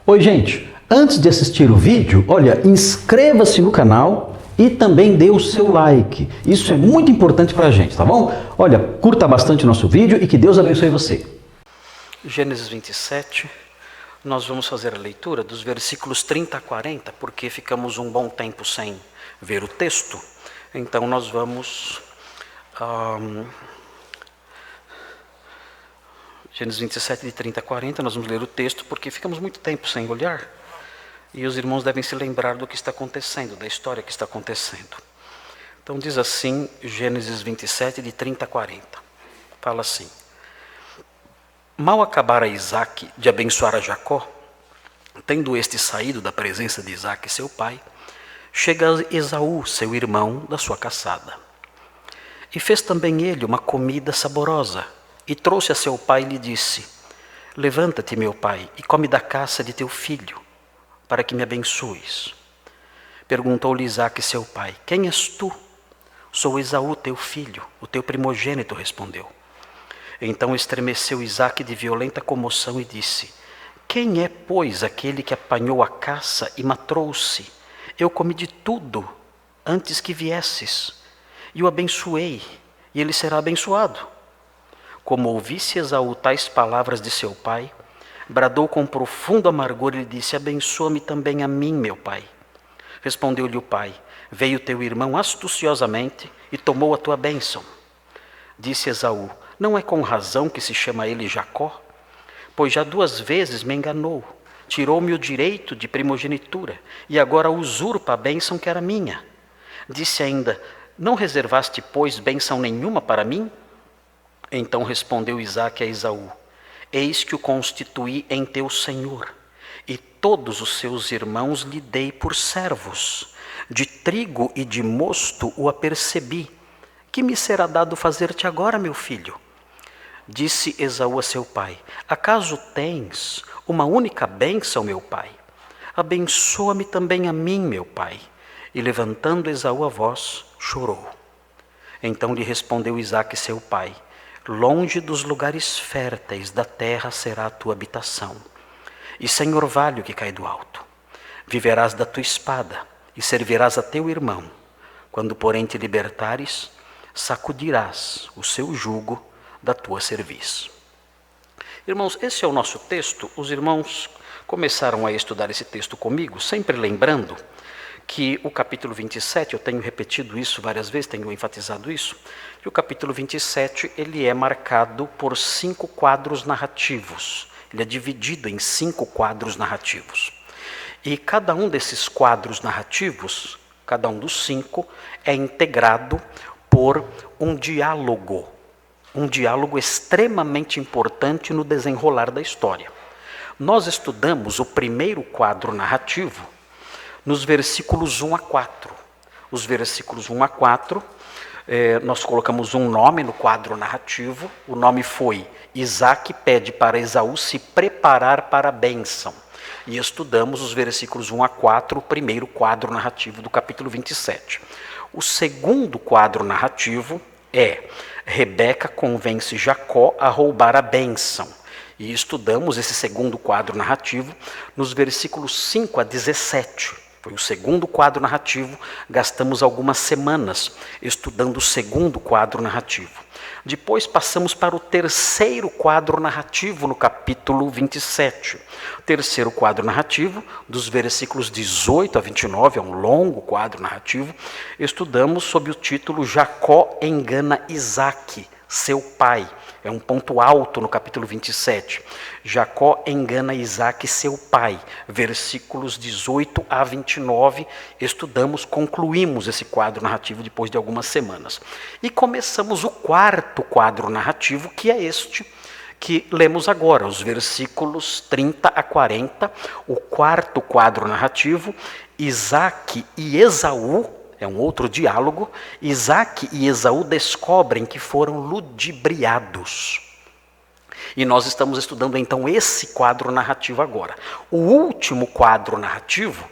Oi, gente! Antes de assistir o vídeo, olha, inscreva-se no canal e também dê o seu like. Isso é muito importante para a gente, tá bom? Olha, curta bastante o nosso vídeo e que Deus abençoe você. Gênesis 27, nós vamos fazer a leitura dos versículos 30 a 40, porque ficamos um bom tempo sem ver o texto. Então nós vamos... Gênesis 27, de 30 a 40, nós vamos ler o texto, porque ficamos muito tempo sem olhar. E os irmãos devem se lembrar do que está acontecendo, da história que está acontecendo. Então diz assim, Gênesis 27, de 30 a 40. Fala assim: Mal acabara Isaque de abençoar a Jacó, tendo este saído da presença de Isaque, seu pai, chega Esaú, seu irmão, da sua caçada. E fez também ele uma comida saborosa, e trouxe a seu pai e lhe disse: Levanta-te, meu pai, e come da caça de teu filho, para que me abençoes. Perguntou-lhe Isaque, seu pai: Quem és tu? Sou Esaú, teu filho, o teu primogênito, respondeu. Então estremeceu Isaque de violenta comoção e disse: Quem é, pois, aquele que apanhou a caça e me trouxe? Eu comi de tudo antes que viesses, e o abençoei, e ele será abençoado. Como ouvisse Esaú tais palavras de seu pai, bradou com profundo amargor e lhe disse: Abençoa-me também a mim, meu pai. Respondeu-lhe o pai: Veio teu irmão astuciosamente e tomou a tua bênção. Disse Esaú: Não é com razão que se chama ele Jacó? Pois já 2 vezes me enganou, tirou-me o direito de primogenitura, e agora usurpa a bênção que era minha. Disse ainda: Não reservaste, pois, bênção nenhuma para mim? Então respondeu Isaque a Esaú: Eis que o constituí em teu senhor, e todos os seus irmãos lhe dei por servos. De trigo e de mosto o apercebi. Que me será dado fazer-te agora, meu filho? Disse Esaú a seu pai: Acaso tens uma única bênção, meu pai? Abençoa-me também a mim, meu pai. E levantando Esaú a voz, chorou. Então lhe respondeu Isaque, seu pai: Longe dos lugares férteis da terra será a tua habitação, e sem orvalho que cai do alto. Viverás da tua espada, e servirás a teu irmão. Quando, porém, te libertares, sacudirás o seu jugo da tua cerviz. Irmãos, esse é o nosso texto. Os irmãos começaram a estudar esse texto comigo, sempre lembrando que o capítulo 27, eu tenho repetido isso várias vezes, tenho enfatizado isso, que o capítulo 27 ele é marcado por 5 quadros narrativos. Ele é dividido em 5 quadros narrativos. E cada um desses quadros narrativos, cada um dos 5, é integrado por um diálogo extremamente importante no desenrolar da história. Nós estudamos o primeiro quadro narrativo nos versículos 1 a 4. Os versículos 1 a 4, nós colocamos um nome no quadro narrativo. O nome foi: Isaque pede para Esaú se preparar para a bênção. E estudamos os versículos 1 a 4, o primeiro quadro narrativo do capítulo 27. O segundo quadro narrativo é: Rebeca convence Jacó a roubar a bênção. E estudamos esse segundo quadro narrativo nos versículos 5 a 17. Foi o segundo quadro narrativo, gastamos algumas semanas estudando o segundo quadro narrativo. Depois passamos para o terceiro quadro narrativo no capítulo 27. O terceiro quadro narrativo, dos versículos 18 a 29, é um longo quadro narrativo, estudamos sob o título Jacó engana Isaque, seu pai. É um ponto alto no capítulo 27. Jacó engana Isaque, seu pai. Versículos 18 a 29, estudamos, concluímos esse quadro narrativo depois de algumas semanas. E começamos o quarto quadro narrativo, que é este que lemos agora, os versículos 30 a 40. O quarto quadro narrativo, Isaque e Esaú. É um outro diálogo. Isaque e Esaú descobrem que foram ludibriados. E nós estamos estudando então esse quadro narrativo agora. O último quadro narrativo,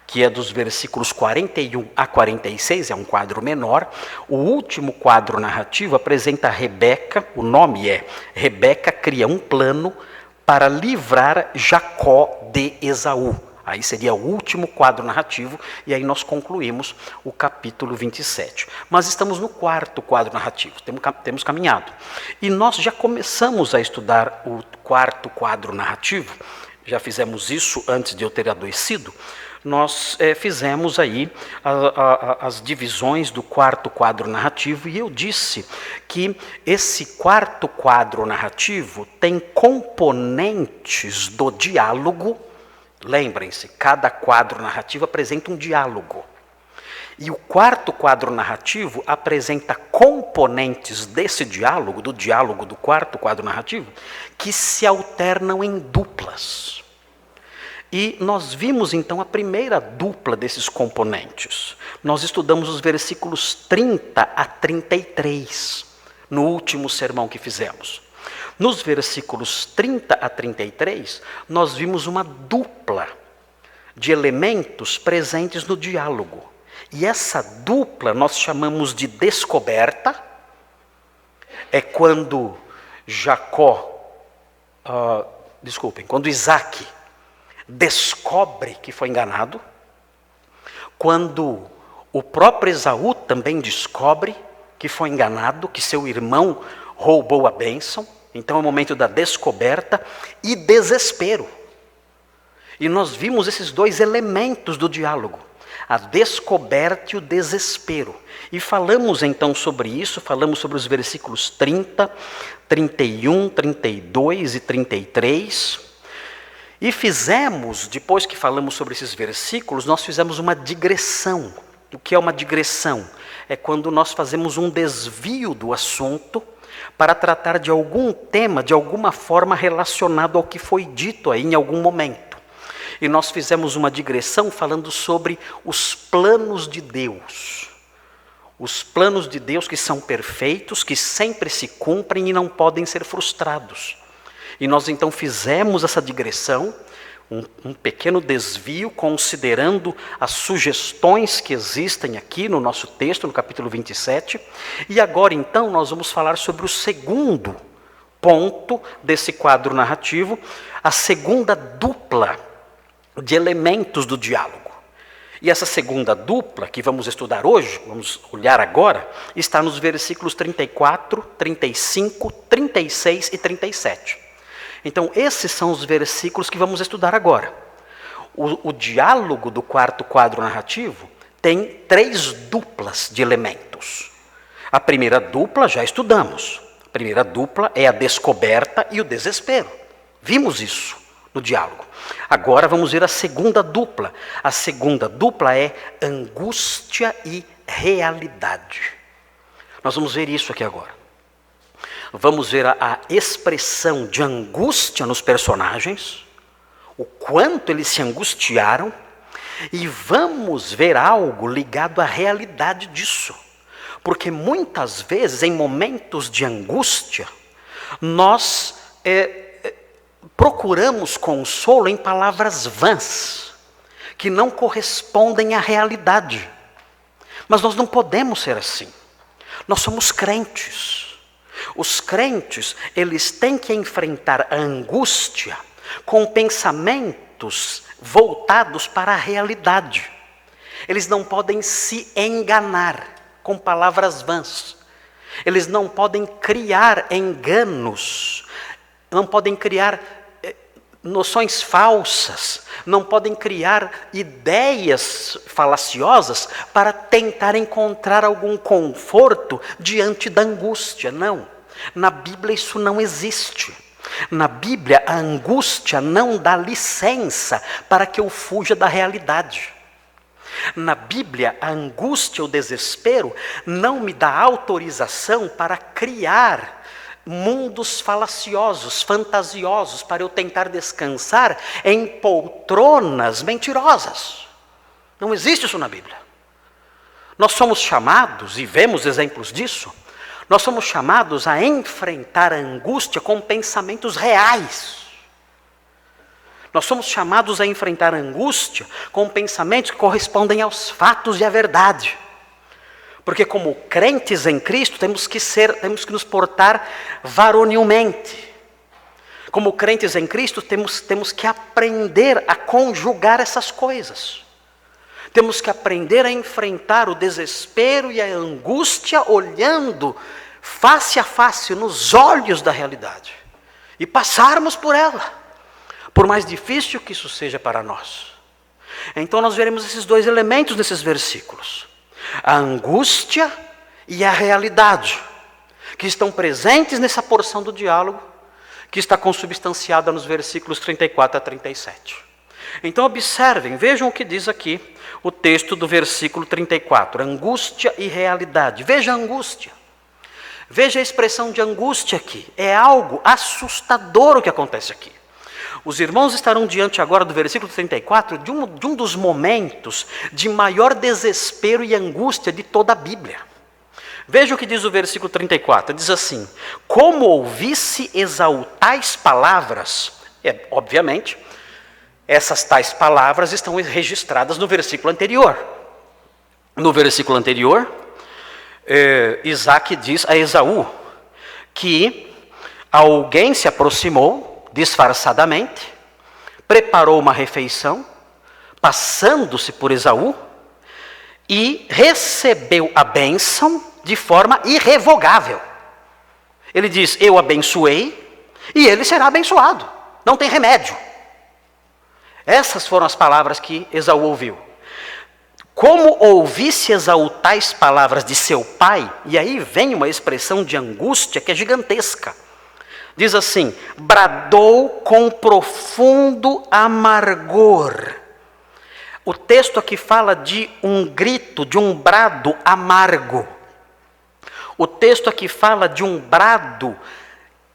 que é dos versículos 41 a 46, é um quadro menor. O último quadro narrativo apresenta Rebeca, o nome é: Rebeca cria um plano para livrar Jacó de Esaú. Aí seria o último quadro narrativo, e aí nós concluímos o capítulo 27. Mas estamos no quarto quadro narrativo, temos caminhado. E nós já começamos a estudar o quarto quadro narrativo, já fizemos isso antes de eu ter adoecido. Nós fizemos aí as divisões do quarto quadro narrativo, e eu disse que esse quarto quadro narrativo tem componentes do diálogo. Lembrem-se, cada quadro narrativo apresenta um diálogo. E o quarto quadro narrativo apresenta componentes desse diálogo, do diálogo do quarto quadro narrativo, que se alternam em duplas. E nós vimos então a primeira dupla desses componentes. Nós estudamos os versículos 30 a 33, no último sermão que fizemos. Nos versículos 30 a 33, nós vimos uma dupla de elementos presentes no diálogo. E essa dupla nós chamamos de descoberta. É quando quando Isaac descobre que foi enganado, quando o próprio Esaú também descobre que foi enganado, que seu irmão roubou a bênção. Então é o momento da descoberta e desespero. E nós vimos esses dois elementos do diálogo, a descoberta e o desespero. E falamos então sobre isso, falamos sobre os versículos 30, 31, 32 e 33. E fizemos, depois que falamos sobre esses versículos, nós fizemos uma digressão. O que é uma digressão? É quando nós fazemos um desvio do assunto para tratar de algum tema, de alguma forma relacionado ao que foi dito aí em algum momento. E nós fizemos uma digressão falando sobre os planos de Deus. Os planos de Deus que são perfeitos, que sempre se cumprem e não podem ser frustrados. E nós então fizemos essa digressão, um pequeno desvio, considerando as sugestões que existem aqui no nosso texto, no capítulo 27. E agora então nós vamos falar sobre o segundo ponto desse quadro narrativo, a segunda dupla de elementos do diálogo. E essa segunda dupla, que vamos estudar hoje, vamos olhar agora, está nos versículos 34, 35, 36 e 37. Então, esses são os versículos que vamos estudar agora. O diálogo do quarto quadro narrativo tem três duplas de elementos. A primeira dupla já estudamos. A primeira dupla é a descoberta e o desespero. Vimos isso no diálogo. Agora vamos ver a segunda dupla. A segunda dupla é angústia e realidade. Nós vamos ver isso aqui agora. Vamos ver a expressão de angústia nos personagens, o quanto eles se angustiaram, e vamos ver algo ligado à realidade disso. Porque muitas vezes, em momentos de angústia, nós procuramos consolo em palavras vãs, que não correspondem à realidade. Mas nós não podemos ser assim. Nós somos crentes. Os crentes, eles têm que enfrentar a angústia com pensamentos voltados para a realidade. Eles não podem se enganar com palavras vãs. Eles não podem criar enganos, não podem criar noções falsas, não podem criar ideias falaciosas para tentar encontrar algum conforto diante da angústia. Não, na Bíblia isso não existe. Na Bíblia a angústia não dá licença para que eu fuja da realidade. Na Bíblia a angústia, o desespero não me dá autorização para criar mundos falaciosos, fantasiosos, para eu tentar descansar em poltronas mentirosas. Não existe isso na Bíblia. Nós somos chamados, e vemos exemplos disso, nós somos chamados a enfrentar a angústia com pensamentos reais. Nós somos chamados a enfrentar a angústia com pensamentos que correspondem aos fatos e à verdade. Porque como crentes em Cristo, temos que nos portar varonilmente. Como crentes em Cristo, temos que aprender a conjugar essas coisas. Temos que aprender a enfrentar o desespero e a angústia olhando face a face, nos olhos da realidade. E passarmos por ela, por mais difícil que isso seja para nós. Então nós veremos esses dois elementos nesses versículos. A angústia e a realidade, que estão presentes nessa porção do diálogo, que está consubstanciada nos versículos 34 a 37. Então observem, vejam o que diz aqui o texto do versículo 34, angústia e realidade. Veja a angústia. Veja a expressão de angústia aqui. É algo assustador o que acontece aqui. Os irmãos estarão diante agora do versículo 34 de um dos momentos de maior desespero e angústia de toda a Bíblia. Veja o que diz o versículo 34. Diz assim: como ouvisse Esaú tais palavras, obviamente, essas tais palavras estão registradas no versículo anterior. No versículo anterior, Isaac diz a Esaú que alguém se aproximou disfarçadamente, preparou uma refeição, passando-se por Esaú, e recebeu a bênção de forma irrevogável. Ele diz: eu abençoei e ele será abençoado, não tem remédio. Essas foram as palavras que Esaú ouviu. Como ouvisse Esaú tais palavras de seu pai, e aí vem uma expressão de angústia que é gigantesca. Diz assim: bradou com profundo amargor. O texto aqui fala de um grito, de um brado amargo. O texto aqui fala de um brado,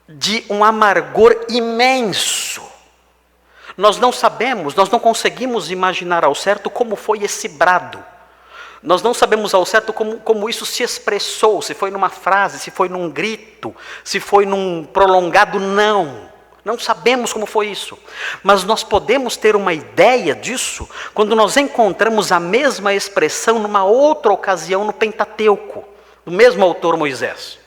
de um amargor imenso. Nós não sabemos, nós não conseguimos imaginar ao certo como foi esse brado. Nós não sabemos ao certo como isso se expressou, se foi numa frase, se foi num grito, se foi num prolongado não. Não sabemos como foi isso. Mas nós podemos ter uma ideia disso quando nós encontramos a mesma expressão numa outra ocasião no Pentateuco, do mesmo autor Moisés.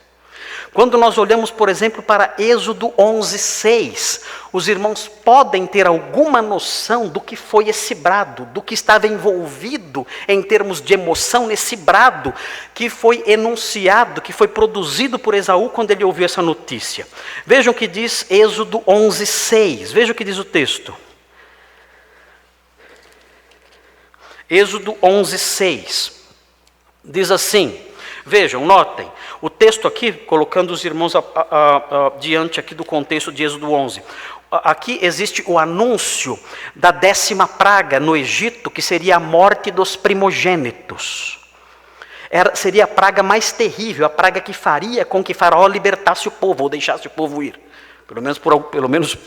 Quando nós olhamos, por exemplo, para Êxodo 11:6, os irmãos podem ter alguma noção do que foi esse brado, do que estava envolvido em termos de emoção nesse brado que foi enunciado, que foi produzido por Esaú quando ele ouviu essa notícia. Vejam o que diz Êxodo 11:6, veja o que diz o texto. Êxodo 11:6, diz assim, vejam, notem, o texto aqui, colocando os irmãos diante aqui do contexto de Êxodo 11. Aqui existe o anúncio da 10ª praga no Egito, que seria a morte dos primogênitos. Seria a praga mais terrível, a praga que faria com que Faraó libertasse o povo, ou deixasse o povo ir. Pelo menos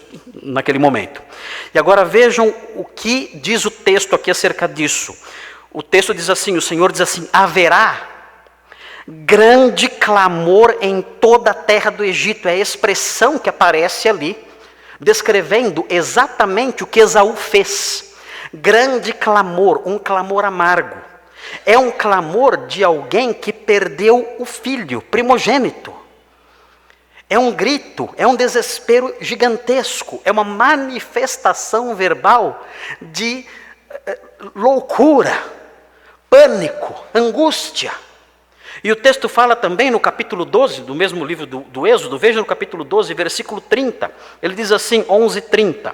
naquele momento. E agora vejam o que diz o texto aqui acerca disso. O texto diz assim, o Senhor diz assim: haverá grande clamor em toda a terra do Egito. É a expressão que aparece ali, descrevendo exatamente o que Esaú fez. Grande clamor, um clamor amargo. É um clamor de alguém que perdeu o filho primogênito. É um grito, é um desespero gigantesco, é uma manifestação verbal de loucura, pânico, angústia. E o texto fala também no capítulo 12, do mesmo livro do Êxodo, veja no capítulo 12, versículo 30, ele diz assim, 11:30,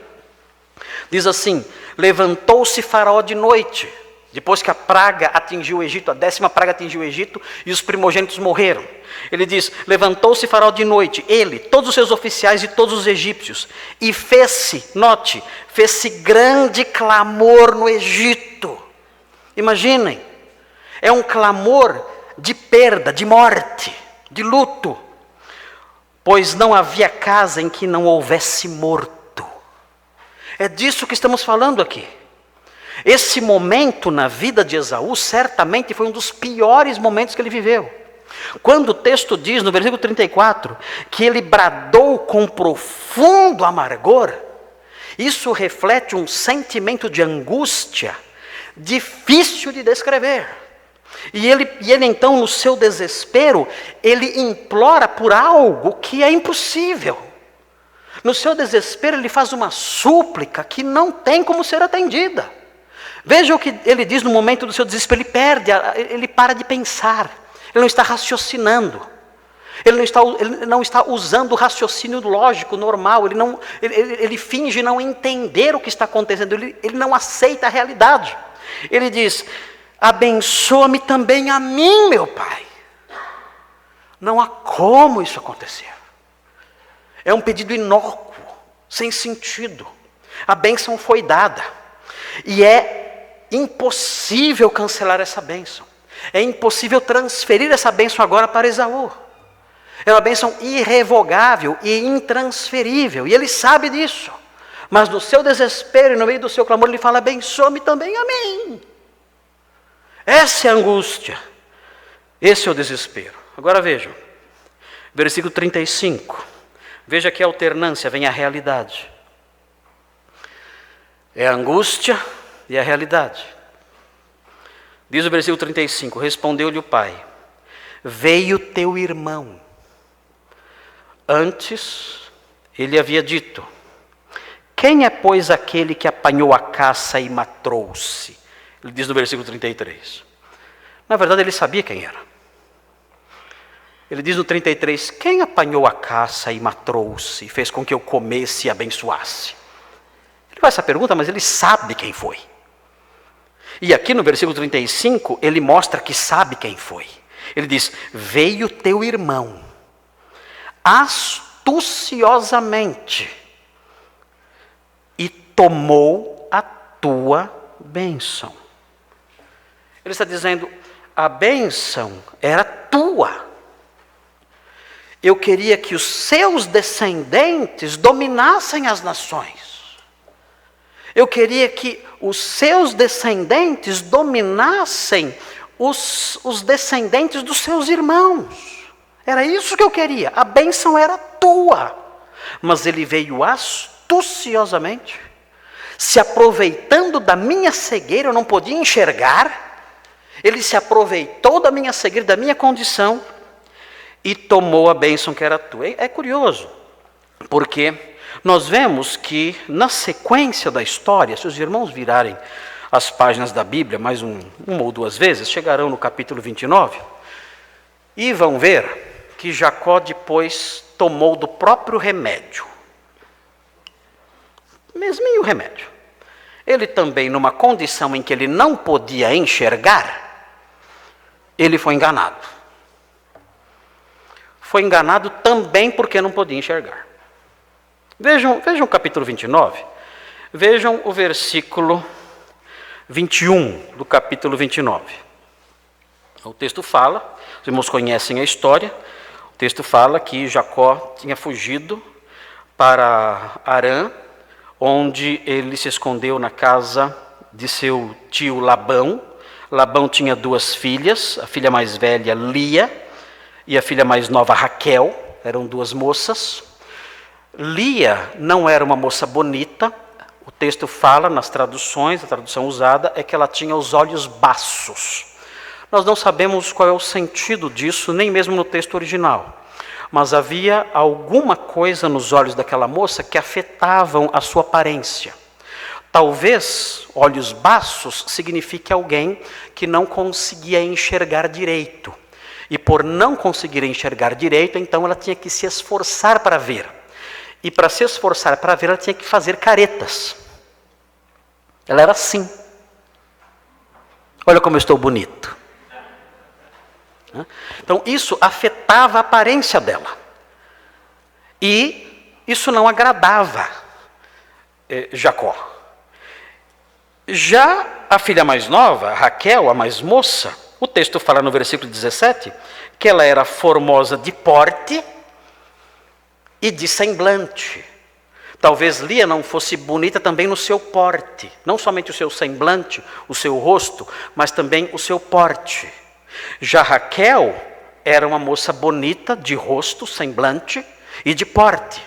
diz assim: levantou-se Faraó de noite, depois que a praga atingiu o Egito, a 10ª praga atingiu o Egito, e os primogênitos morreram. Ele diz: levantou-se Faraó de noite, ele, todos os seus oficiais e todos os egípcios, e fez-se, note, fez-se grande clamor no Egito. Imaginem, é um clamor de perda, de morte, de luto, pois não havia casa em que não houvesse morto. É disso que estamos falando aqui. Esse momento na vida de Esaú certamente foi um dos piores momentos que ele viveu. Quando o texto diz, no versículo 34, que ele bradou com profundo amargor, isso reflete um sentimento de angústia difícil de descrever. E ele então, no seu desespero, ele implora por algo que é impossível. No seu desespero, ele faz uma súplica que não tem como ser atendida. Veja o que ele diz no momento do seu desespero. Ele para de pensar. Ele não está raciocinando. Ele não está usando o raciocínio lógico, normal. Ele finge não entender o que está acontecendo. Ele não aceita a realidade. Ele diz: abençoa-me também a mim, meu Pai. Não há como isso acontecer. É um pedido inócuo, sem sentido. A bênção foi dada. E é impossível cancelar essa bênção. É impossível transferir essa bênção agora para Esaú. É uma bênção irrevogável e intransferível. E ele sabe disso. Mas no seu desespero e no meio do seu clamor, ele fala: abençoa-me também a mim. Essa é a angústia. Esse é o desespero. Agora vejam. Versículo 35. Veja que a alternância vem a realidade. É a angústia e a realidade. Diz o versículo 35. Respondeu-lhe o pai: veio teu irmão. Antes, ele havia dito: quem é, pois, aquele que apanhou a caça e matrou-se? Ele diz no versículo 33. Na verdade, ele sabia quem era. Ele diz no 33, quem apanhou a caça e matrou-se, e fez com que eu comesse e abençoasse? Ele faz essa pergunta, mas ele sabe quem foi. E aqui no versículo 35, ele mostra que sabe quem foi. Ele diz: veio teu irmão, astuciosamente, e tomou a tua bênção. Ele está dizendo: a bênção era tua. Eu queria que os seus descendentes dominassem as nações. Eu queria que os seus descendentes dominassem os descendentes dos seus irmãos. Era isso que eu queria. A bênção era tua. Mas ele veio astuciosamente, se aproveitando da minha cegueira, eu não podia enxergar. Ele se aproveitou da minha cegueira, da minha condição, e tomou a bênção que era tua. É curioso, porque nós vemos que na sequência da história, se os irmãos virarem as páginas da Bíblia mais uma ou duas vezes, chegarão no capítulo 29, e vão ver que Jacó depois tomou do próprio remédio. Mesminho remédio. Ele também, numa condição em que ele não podia enxergar, ele foi enganado. Foi enganado também porque não podia enxergar. Vejam o capítulo 29. Vejam o versículo 21 do capítulo 29. O texto fala, os irmãos conhecem a história, o texto fala que Jacó tinha fugido para Harã, onde ele se escondeu na casa de seu tio Labão. Labão tinha duas filhas, a filha mais velha, Lia, e a filha mais nova, Raquel. Eram duas moças. Lia não era uma moça bonita. O texto fala nas traduções, a tradução usada é que ela tinha os olhos baços. Nós não sabemos qual é o sentido disso, nem mesmo no texto original. Mas havia alguma coisa nos olhos daquela moça que afetavam a sua aparência. Talvez olhos baços signifique alguém que não conseguia enxergar direito. E por não conseguir enxergar direito, então ela tinha que se esforçar para ver. E para se esforçar para ver, ela tinha que fazer caretas. Ela era assim. Olha como eu estou bonito. Então isso afetava a aparência dela. E isso não agradava Jacó. Já a filha mais nova, Raquel, a mais moça, o texto fala no versículo 17 que ela era formosa de porte e de semblante. Talvez Lia não fosse bonita também no seu porte, não somente o seu semblante, o seu rosto, mas também o seu porte. Já Raquel era uma moça bonita de rosto, semblante e de porte.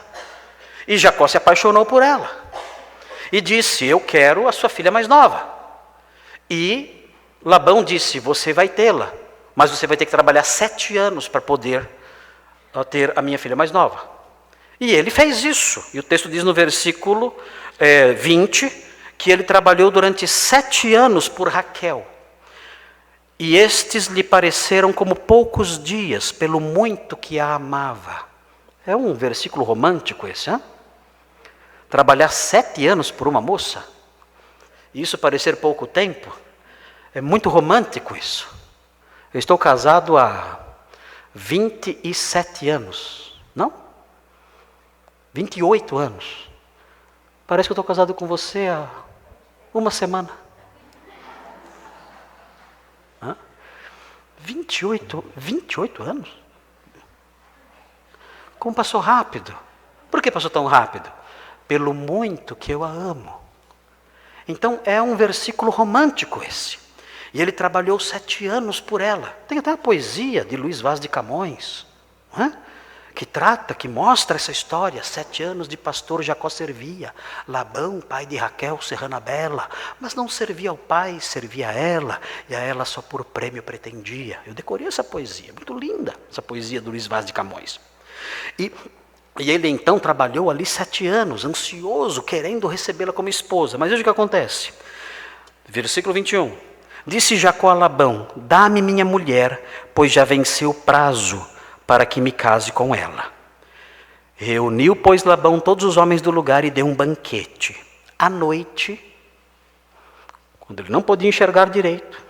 E Jacó se apaixonou por ela e disse: eu quero a sua filha mais nova. E Labão disse: você vai tê-la, mas você vai ter que trabalhar 7 anos para poder ter a minha filha mais nova. E ele fez isso. E o texto diz no versículo 20 que ele trabalhou durante 7 anos por Raquel. E estes lhe pareceram como poucos dias, pelo muito que a amava. É um versículo romântico esse, hein? Trabalhar 7 anos por uma moça, e isso parecer pouco tempo, é muito romântico isso. Eu estou casado há 27 anos, não? 28 anos. Parece que eu estou casado com você há uma semana. 28 anos? Como passou rápido? Por que passou tão rápido? Pelo muito que eu a amo. Então é um versículo romântico esse. E ele trabalhou 7 anos por ela. Tem até a poesia de Luís Vaz de Camões, não é? Que mostra essa história. 7 anos de pastor Jacó servia. Labão, pai de Raquel, serrana bela. Mas não servia ao pai, servia a ela. E a ela só por prêmio pretendia. Eu decorei essa poesia, muito linda. Essa poesia do Luís Vaz de Camões. E ele então trabalhou ali 7 anos, ansioso, querendo recebê-la como esposa. Mas veja o que acontece. Versículo 21. Disse Jacó a Labão: dá-me minha mulher, pois já venceu o prazo para que me case com ela. Reuniu, pois, Labão todos os homens do lugar e deu um banquete. À noite, quando ele não podia enxergar direito,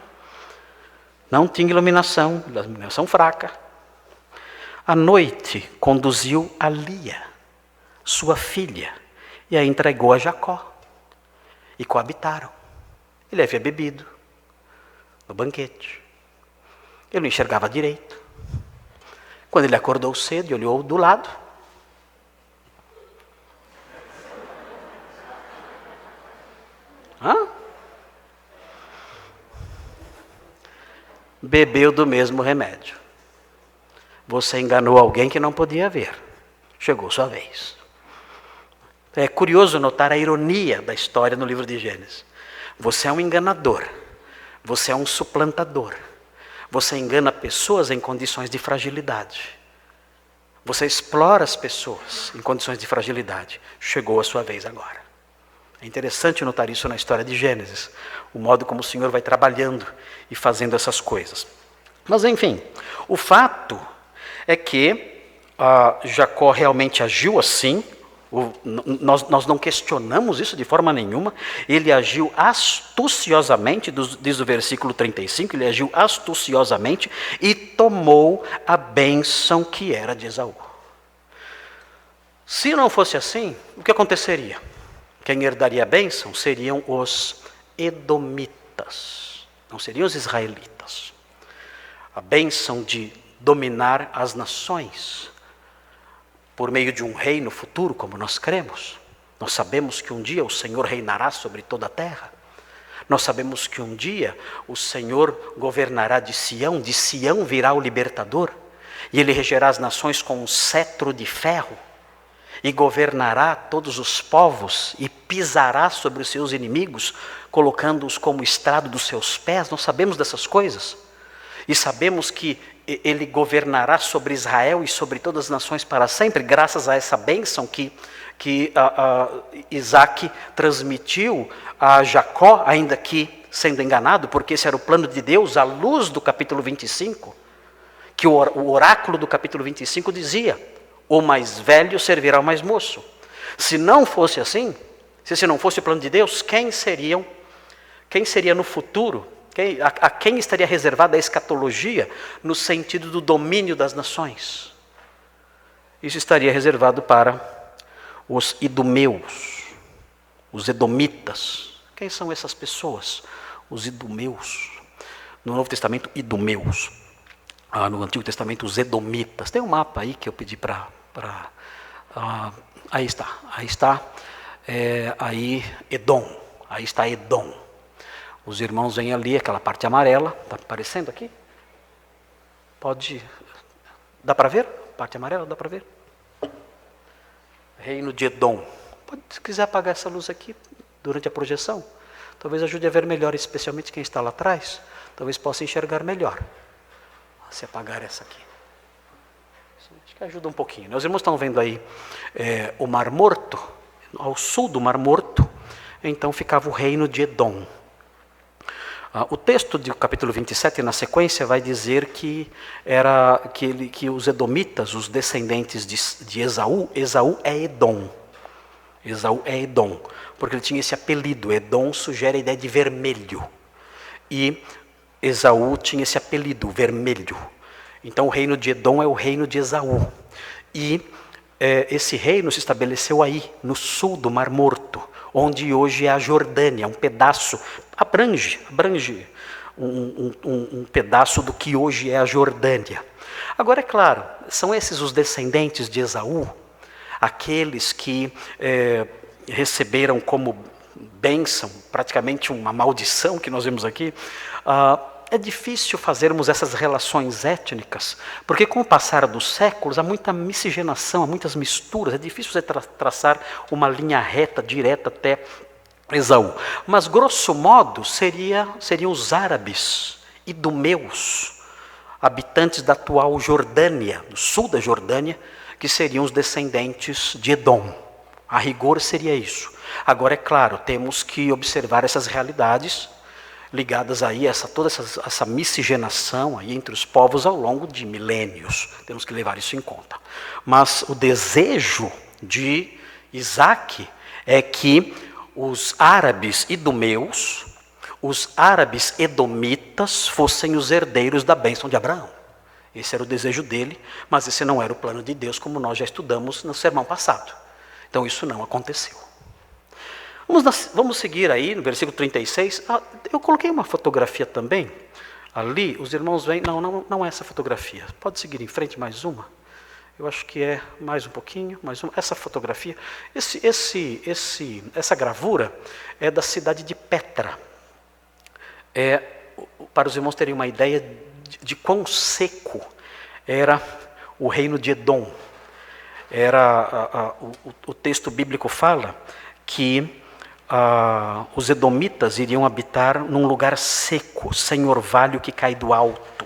não tinha iluminação fraca, à noite conduziu a Lia, sua filha, e a entregou a Jacó. E coabitaram. Ele havia bebido no banquete. Ele não enxergava direito. Quando ele acordou cedo e olhou do lado, bebeu do mesmo remédio. Você enganou alguém que não podia ver. Chegou sua vez. É curioso notar a ironia da história no livro de Gênesis. Você é um enganador. Você é um suplantador. Você engana pessoas em condições de fragilidade. Você explora as pessoas em condições de fragilidade. Chegou a sua vez agora. É interessante notar isso na história de Gênesis. O modo como o Senhor vai trabalhando e fazendo essas coisas. Mas enfim, o fato é que Jacó realmente agiu assim. Nós não questionamos isso de forma nenhuma. Ele agiu astuciosamente, diz o versículo 35, ele agiu astuciosamente e tomou a bênção que era de Esaú. Se não fosse assim, o que aconteceria? Quem herdaria a bênção seriam os edomitas, não seriam os israelitas. A bênção de dominar as nações por meio de um reino futuro, como nós cremos. Nós sabemos que um dia o Senhor reinará sobre toda a terra. Nós sabemos que um dia o Senhor governará de Sião virá o libertador, e ele regerá as nações com um cetro de ferro, e governará todos os povos, e pisará sobre os seus inimigos, colocando-os como estrado dos seus pés. Nós sabemos dessas coisas, e sabemos que ele governará sobre Israel e sobre todas as nações para sempre, graças a essa bênção que Isaac transmitiu a Jacó, ainda que sendo enganado, porque esse era o plano de Deus, à luz do capítulo 25, que o oráculo do capítulo 25 dizia: o mais velho servirá ao mais moço. Se não fosse assim, se esse não fosse o plano de Deus, quem seria no futuro? A quem estaria reservada a escatologia no sentido do domínio das nações? Isso estaria reservado para os idumeus, os edomitas. Quem são essas pessoas? Os idumeus. No Novo Testamento, idumeus. No Antigo Testamento, os edomitas. Tem um mapa aí que eu pedi para... aí está. Aí Edom. Aí está Edom. Os irmãos veem ali, aquela parte amarela, está aparecendo aqui? Dá para ver? Parte amarela, dá para ver? Reino de Edom. Se quiser apagar essa luz aqui, durante a projeção, talvez ajude a ver melhor, especialmente quem está lá atrás, talvez possa enxergar melhor. Se apagar essa aqui. Acho que ajuda um pouquinho. Né? Os irmãos estão vendo aí o Mar Morto, ao sul do Mar Morto, então ficava o reino de Edom. O texto do capítulo 27, na sequência, vai dizer que os edomitas, os descendentes de Esaú é Edom. Esaú é Edom, porque ele tinha esse apelido. Edom sugere a ideia de vermelho. E Esaú tinha esse apelido, vermelho. Então o reino de Edom é o reino de Esaú. E esse reino se estabeleceu aí, no sul do Mar Morto, onde hoje é a Jordânia, um pedaço, abrange um pedaço do que hoje é a Jordânia. Agora, é claro, são esses os descendentes de Esaú, aqueles que receberam como bênção, praticamente uma maldição que nós vemos aqui. É difícil fazermos essas relações étnicas, porque com o passar dos séculos há muita miscigenação, há muitas misturas, é difícil você traçar uma linha reta, direta até Esaú. Mas, grosso modo, seriam os árabes, idumeus, habitantes da atual Jordânia, do sul da Jordânia, que seriam os descendentes de Edom. A rigor seria isso. Agora, é claro, temos que observar essas realidades ligadas aí a toda essa miscigenação aí entre os povos ao longo de milênios. Temos que levar isso em conta. Mas o desejo de Isaac é que os árabes idumeus, os árabes edomitas, fossem os herdeiros da bênção de Abraão. Esse era o desejo dele, mas esse não era o plano de Deus, como nós já estudamos no sermão passado. Então isso não aconteceu. Vamos seguir aí no versículo 36. Eu coloquei uma fotografia também ali. Os irmãos veem. Não é essa fotografia. Pode seguir em frente, mais uma. Eu acho que é mais um pouquinho, mais uma. Essa fotografia, essa gravura é da cidade de Petra. Para os irmãos terem uma ideia de quão seco era o reino de Edom. O texto bíblico fala que os edomitas iriam habitar num lugar seco, sem orvalho que cai do alto,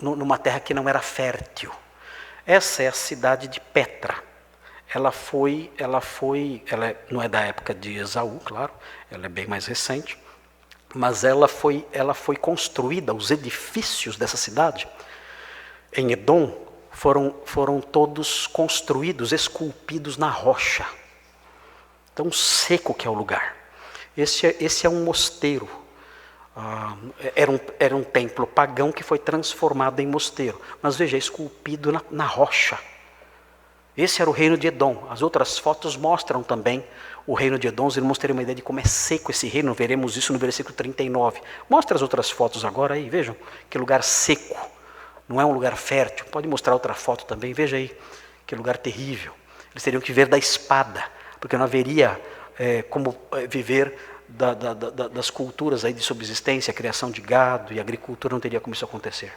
numa terra que não era fértil. Essa é a cidade de Petra. Ela não é da época de Esaú, claro, ela é bem mais recente, mas ela foi construída, os edifícios dessa cidade, em Edom, foram todos construídos, esculpidos na rocha. Tão seco que é o lugar. Esse é um mosteiro. Era um templo pagão que foi transformado em mosteiro. Mas veja, esculpido na rocha. Esse era o reino de Edom. As outras fotos mostram também o reino de Edom. Os irmãos terem uma ideia de como é seco esse reino. Veremos isso no versículo 39. Mostra as outras fotos agora aí. Vejam que lugar seco. Não é um lugar fértil. Pode mostrar outra foto também. Veja aí que lugar terrível. Eles teriam que viver da espada, porque não haveria como viver das culturas aí de subsistência, criação de gado e agricultura, não teria como isso acontecer.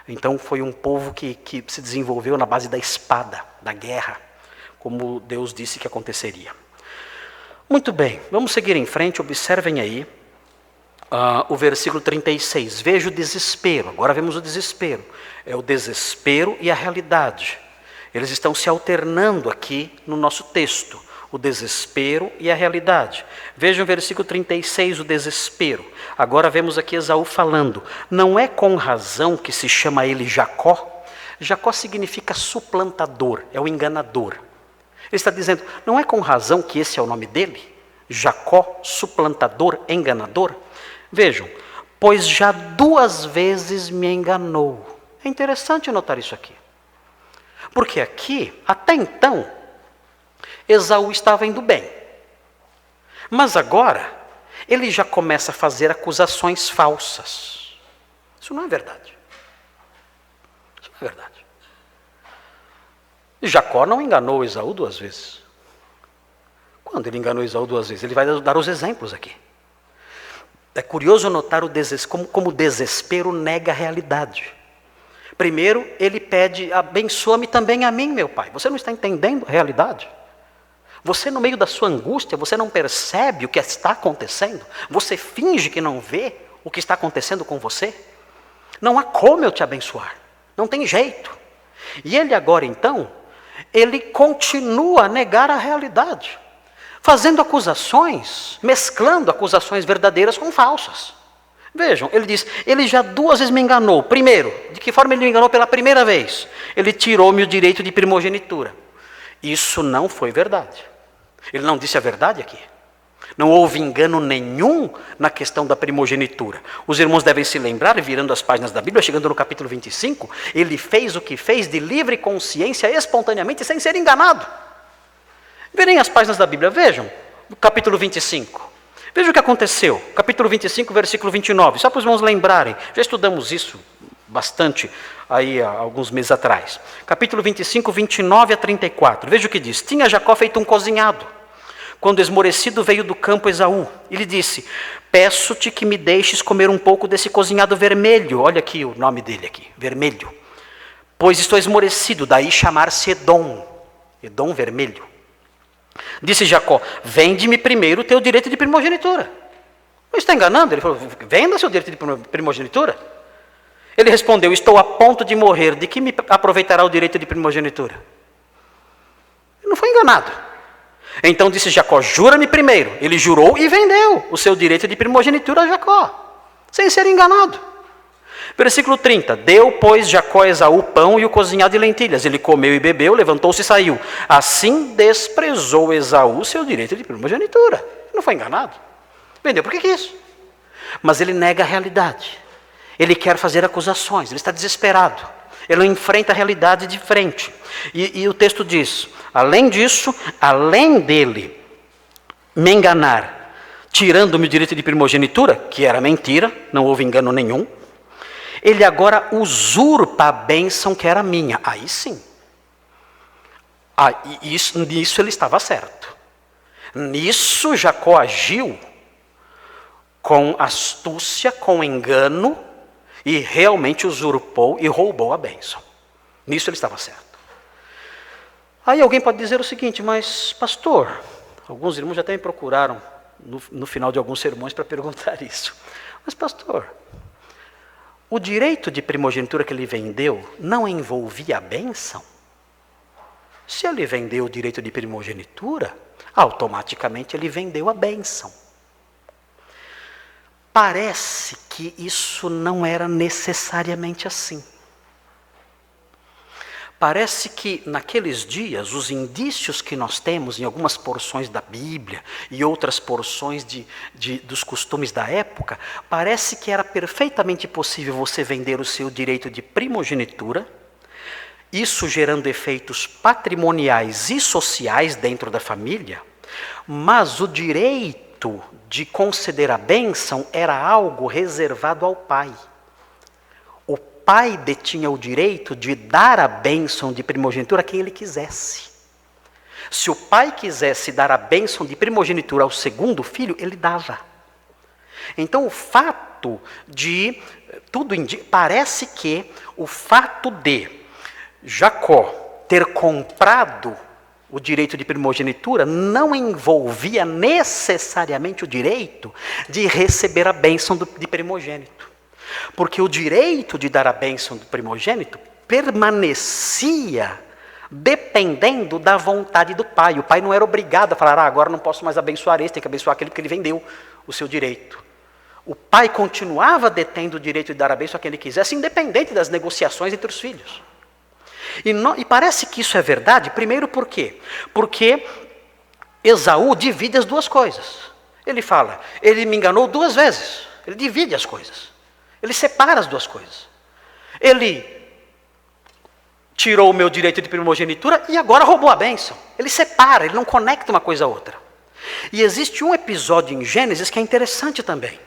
Então foi um povo que se desenvolveu na base da espada, da guerra, como Deus disse que aconteceria. Muito bem, vamos seguir em frente, observem aí o versículo 36. Veja o desespero, agora vemos o desespero. É o desespero e a realidade. Eles estão se alternando aqui no nosso texto. O desespero e a realidade. Vejam o versículo 36, o desespero. Agora vemos aqui Esaú falando. Não é com razão que se chama ele Jacó? Jacó significa suplantador, é o enganador. Ele está dizendo, não é com razão que esse é o nome dele? Jacó, suplantador, enganador? Vejam, pois já 2 vezes me enganou. É interessante notar isso aqui. Porque aqui, até então, Esaú estava indo bem. Mas agora, ele já começa a fazer acusações falsas. Isso não é verdade. Isso não é verdade. Jacó não enganou Esaú 2 vezes. Quando ele enganou Esaú 2 vezes? Ele vai dar os exemplos aqui. É curioso notar como o desespero nega a realidade. Primeiro, ele pede, abençoa-me também a mim, meu pai. Você não está entendendo a realidade? Você, no meio da sua angústia, você não percebe o que está acontecendo? Você finge que não vê o que está acontecendo com você? Não há como eu te abençoar. Não tem jeito. E ele agora então, ele continua a negar a realidade, fazendo acusações, mesclando acusações verdadeiras com falsas. Vejam, ele diz, ele já 2 vezes me enganou. Primeiro, de que forma ele me enganou pela primeira vez? Ele tirou-me o direito de primogenitura. Isso não foi verdade. Ele não disse a verdade aqui. Não houve engano nenhum na questão da primogenitura. Os irmãos devem se lembrar, virando as páginas da Bíblia, chegando no capítulo 25, ele fez o que fez de livre consciência, espontaneamente, sem ser enganado. Virem as páginas da Bíblia, vejam, no capítulo 25. Veja o que aconteceu, capítulo 25, versículo 29, só para os irmãos lembrarem, já estudamos isso bastante aí há alguns meses atrás. Capítulo 25, 29 a 34, veja o que diz. Tinha Jacó feito um cozinhado, quando esmorecido veio do campo Esaú, e lhe disse, peço-te que me deixes comer um pouco desse cozinhado vermelho, olha aqui o nome dele aqui, vermelho, pois estou esmorecido, daí chamar-se Edom, Edom vermelho. Disse Jacó, vende-me primeiro o teu direito de primogenitura. Não está enganando? Ele falou, venda seu direito de primogenitura. Ele respondeu, estou a ponto de morrer, de que me aproveitará o direito de primogenitura? Ele não foi enganado. Então disse Jacó, jura-me primeiro. Ele jurou e vendeu o seu direito de primogenitura a Jacó, sem ser enganado. Versículo 30, deu, pois, Jacó a Esaú pão e o cozinhado de lentilhas. Ele comeu e bebeu, levantou-se e saiu. Assim desprezou Esaú seu direito de primogenitura. Não foi enganado. Vendeu, por que isso? Mas ele nega a realidade. Ele quer fazer acusações, ele está desesperado. Ele não enfrenta a realidade de frente. E o texto diz, além disso, além dele me enganar, tirando-me o direito de primogenitura, que era mentira, não houve engano nenhum, ele agora usurpa a bênção que era minha. Aí sim. Nisso ele estava certo. Nisso Jacó agiu com astúcia, com engano, e realmente usurpou e roubou a bênção. Nisso ele estava certo. Aí alguém pode dizer o seguinte, mas pastor, alguns irmãos já até me procuraram no final de alguns sermões para perguntar isso. Mas pastor, o direito de primogenitura que ele vendeu não envolvia a bênção? Se ele vendeu o direito de primogenitura, automaticamente ele vendeu a bênção. Parece que isso não era necessariamente assim. Parece que naqueles dias, os indícios que nós temos em algumas porções da Bíblia e outras porções dos costumes da época, parece que era perfeitamente possível você vender o seu direito de primogenitura, isso gerando efeitos patrimoniais e sociais dentro da família, mas o direito de conceder a bênção era algo reservado ao pai. O pai detinha o direito de dar a bênção de primogenitura a quem ele quisesse. Se o pai quisesse dar a bênção de primogenitura ao segundo filho, ele dava. Então o fato de, parece que o fato de Jacó ter comprado o direito de primogenitura não envolvia necessariamente o direito de receber a bênção de primogênito. Porque o direito de dar a bênção do primogênito permanecia dependendo da vontade do pai. O pai não era obrigado a falar, agora não posso mais abençoar esse, tem que abençoar aquele porque ele vendeu o seu direito. O pai continuava detendo o direito de dar a bênção a quem ele quisesse, independente das negociações entre os filhos. E parece que isso é verdade, primeiro por quê? Porque Esaú divide as duas coisas. Ele fala, ele me enganou 2 vezes, ele divide as coisas. Ele separa as duas coisas. Ele tirou o meu direito de primogenitura e agora roubou a bênção. Ele separa, ele não conecta uma coisa a outra. E existe um episódio em Gênesis que é interessante também.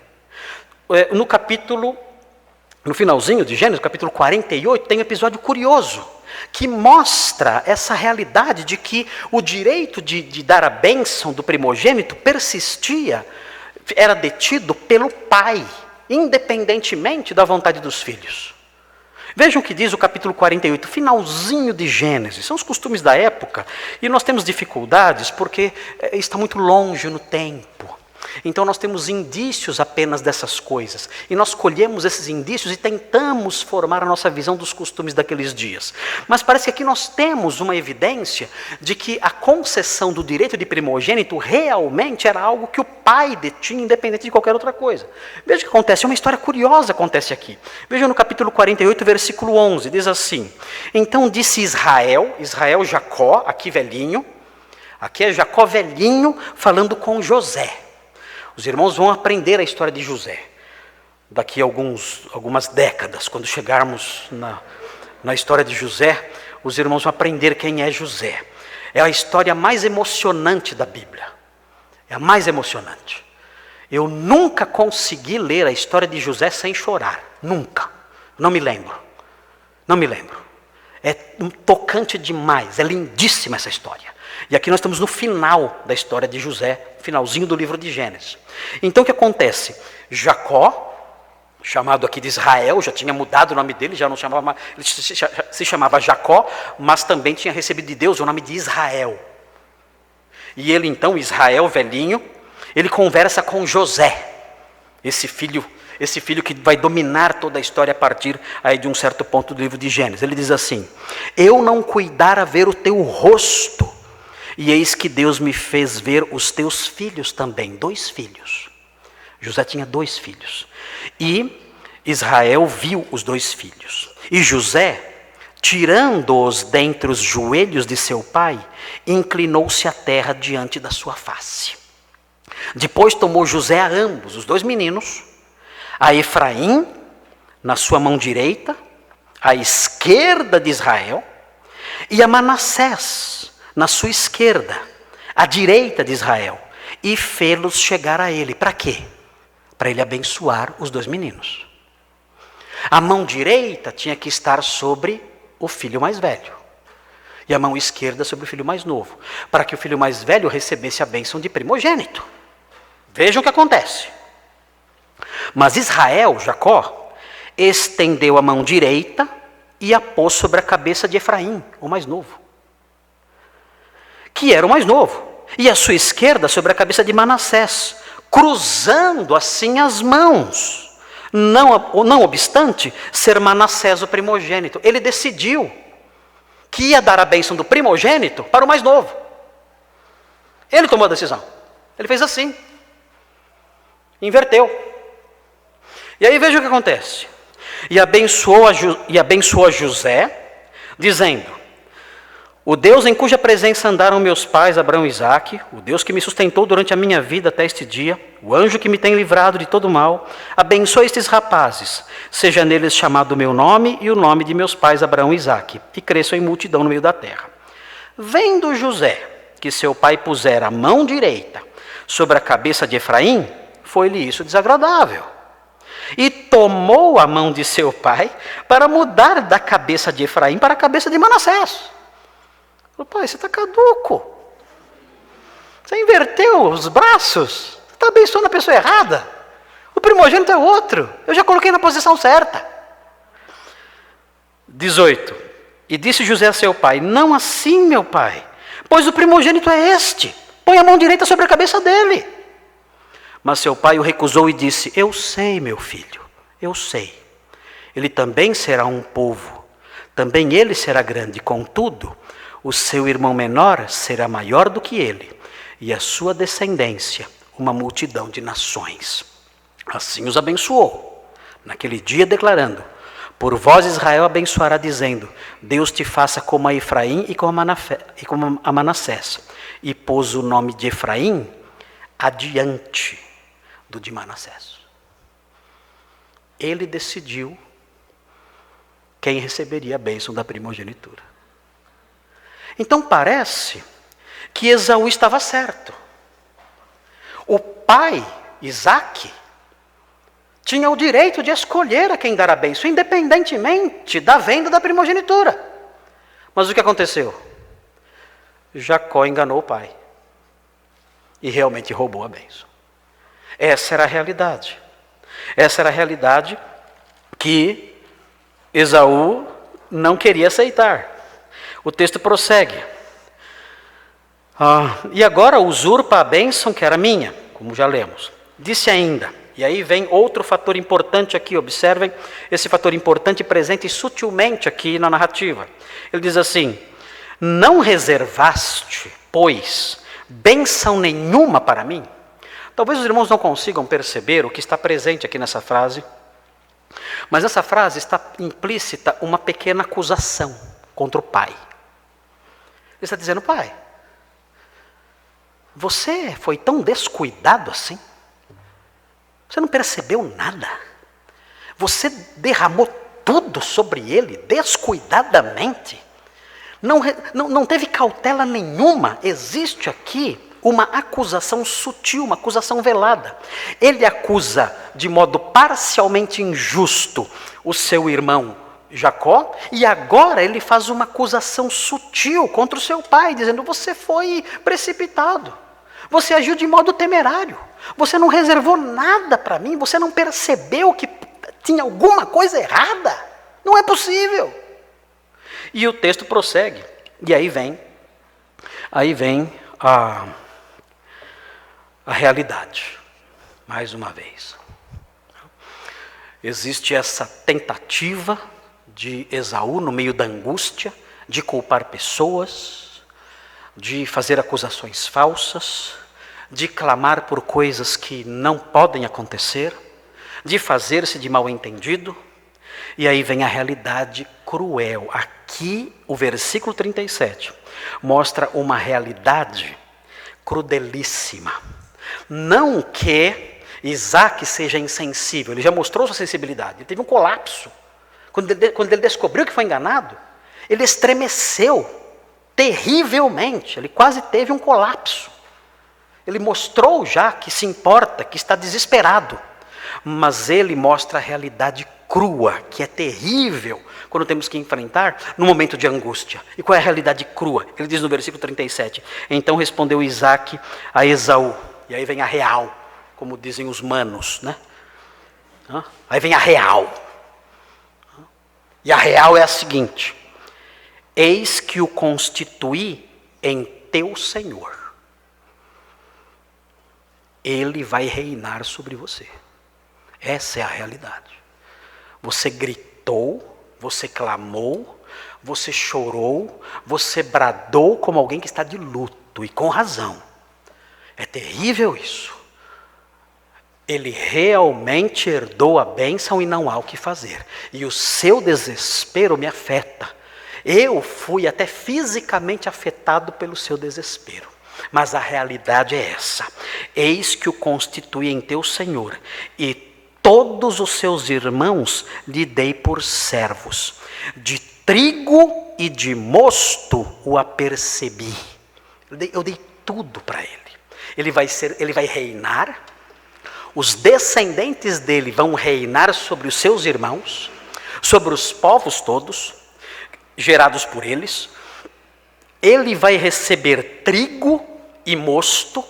No finalzinho de Gênesis, capítulo 48, tem um episódio curioso, que mostra essa realidade de que o direito de dar a bênção do primogênito persistia, era detido pelo pai, independentemente da vontade dos filhos. Vejam o que diz o capítulo 48, finalzinho de Gênesis. São os costumes da época, e nós temos dificuldades porque está muito longe no tempo. Então nós temos indícios apenas dessas coisas. E nós colhemos esses indícios e tentamos formar a nossa visão dos costumes daqueles dias. Mas parece que aqui nós temos uma evidência de que a concessão do direito de primogênito realmente era algo que o pai detinha, independente de qualquer outra coisa. Veja o que acontece, uma história curiosa acontece aqui. Veja no capítulo 48, versículo 11, diz assim: Então disse Israel Jacó, aqui velhinho, aqui é Jacó velhinho falando com José. Os irmãos vão aprender a história de José daqui a algumas décadas. Quando chegarmos na história de José, os irmãos vão aprender quem é José. É a história mais emocionante da Bíblia. É a mais emocionante. Eu nunca consegui ler a história de José sem chorar. Nunca. Não me lembro. É tocante demais. É lindíssima essa história. E aqui nós estamos no final da história de José, finalzinho do livro de Gênesis. Então o que acontece? Jacó, chamado aqui de Israel, já tinha mudado o nome dele, já não chamava mais, ele se chamava Jacó, mas também tinha recebido de Deus o nome de Israel. E ele então, Israel velhinho, ele conversa com José, esse filho que vai dominar toda a história a partir aí de um certo ponto do livro de Gênesis. Ele diz assim: Eu não cuidara ver o teu rosto, e eis que Deus me fez ver os teus filhos também, 2 filhos. José tinha 2 filhos. E Israel viu os 2 filhos. E José, tirando-os dentre os joelhos de seu pai, inclinou-se à terra diante da sua face. Depois tomou José a ambos, os 2 meninos, a Efraim na sua mão direita, à esquerda de Israel, e a Manassés na sua esquerda, à direita de Israel, e fê-los chegar a ele. Para quê? Para ele abençoar os 2 meninos. A mão direita tinha que estar sobre o filho mais velho, e a mão esquerda sobre o filho mais novo, para que o filho mais velho recebesse a bênção de primogênito. Vejam o que acontece. Mas Israel, Jacó, estendeu a mão direita e a pôs sobre a cabeça de Efraim, o mais novo, que era o mais novo, e a sua esquerda sobre a cabeça de Manassés, cruzando assim as mãos. Não obstante ser Manassés o primogênito, ele decidiu que ia dar a bênção do primogênito para o mais novo. Ele tomou a decisão. Ele fez assim. Inverteu. E aí veja o que acontece. E abençoou a José, dizendo: O Deus em cuja presença andaram meus pais, Abraão e Isaque, o Deus que me sustentou durante a minha vida até este dia, o anjo que me tem livrado de todo mal, abençoe estes rapazes, seja neles chamado o meu nome e o nome de meus pais, Abraão e Isaque, e cresçam em multidão no meio da terra. Vendo José que seu pai pusera a mão direita sobre a cabeça de Efraim, foi-lhe isso desagradável. E tomou a mão de seu pai para mudar da cabeça de Efraim para a cabeça de Manassés. Pai, você está caduco. Você inverteu os braços. Você está abençoando a pessoa errada. O primogênito é outro. Eu já coloquei na posição certa. 18. E disse José a seu pai: Não assim, meu pai, pois o primogênito é este. Põe a mão direita sobre a cabeça dele. Mas seu pai o recusou e disse: Eu sei, meu filho, eu sei. Ele também será um povo. Também ele será grande. Contudo, o seu irmão menor será maior do que ele, e a sua descendência, uma multidão de nações. Assim os abençoou, naquele dia declarando: Por vós Israel abençoará, dizendo: Deus te faça como a Efraim e como a Manassés. E pôs o nome de Efraim adiante do de Manassés. Ele decidiu quem receberia a bênção da primogenitura. Então parece que Esaú estava certo. O pai, Isaque, tinha o direito de escolher a quem dar a bênção, independentemente da venda da primogenitura. Mas o que aconteceu? Jacó enganou o pai e realmente roubou a bênção. Essa era a realidade. Essa era a realidade que Esaú não queria aceitar. O texto prossegue. E agora usurpa a bênção que era minha. como já lemos. Disse ainda, e aí vem outro fator importante aqui, observem esse fator importante presente sutilmente aqui na narrativa. Ele diz assim: não reservaste, pois, bênção nenhuma para mim? Talvez os irmãos não consigam perceber o que está presente aqui nessa frase, mas nessa frase está implícita uma pequena acusação contra o pai. Ele está dizendo: pai, você foi tão descuidado assim? Você não percebeu nada? Você derramou tudo sobre ele descuidadamente? Não teve cautela nenhuma? Existe aqui uma acusação sutil, uma acusação velada. Ele acusa de modo parcialmente injusto o seu irmão Jacó, e agora ele faz uma acusação sutil contra o seu pai, dizendo: você foi precipitado, você agiu de modo temerário, você não reservou nada para mim, você não percebeu que tinha alguma coisa errada, não é possível. E o texto prossegue, e aí vem a realidade, mais uma vez. Existe essa tentativa de Esaú, no meio da angústia, de culpar pessoas, de fazer acusações falsas, de clamar por coisas que não podem acontecer, de fazer-se de mal entendido. E aí vem a realidade cruel. Aqui, o versículo 37 mostra uma realidade crudelíssima. Não que Isaac seja insensível, ele já mostrou sua sensibilidade, ele teve um colapso. Quando ele descobriu que foi enganado, ele estremeceu terrivelmente, ele quase teve um colapso. Ele mostrou já que se importa, que está desesperado. Mas ele mostra a realidade crua, que é terrível, quando temos que enfrentar no momento de angústia. E qual é a realidade crua? Ele diz no versículo 37, então respondeu Isaac a Esaú. E aí vem a real, como dizem os manos, né? Aí vem a real. E a real é a seguinte: eis que o constituí em teu Senhor. Ele vai reinar sobre você. Essa é a realidade. Você gritou, você clamou, você chorou, você bradou como alguém que está de luto, e com razão. É terrível isso. Ele realmente herdou a bênção e não há o que fazer. E o seu desespero me afeta. Eu fui até fisicamente afetado pelo seu desespero. Mas a realidade é essa: eis que o constituí em teu Senhor, e todos os seus irmãos lhe dei por servos. De trigo e de mosto o apercebi. Eu dei tudo para ele. Ele vai reinar. Os descendentes dele vão reinar sobre os seus irmãos, sobre os povos todos, gerados por eles. Ele vai receber trigo e mosto.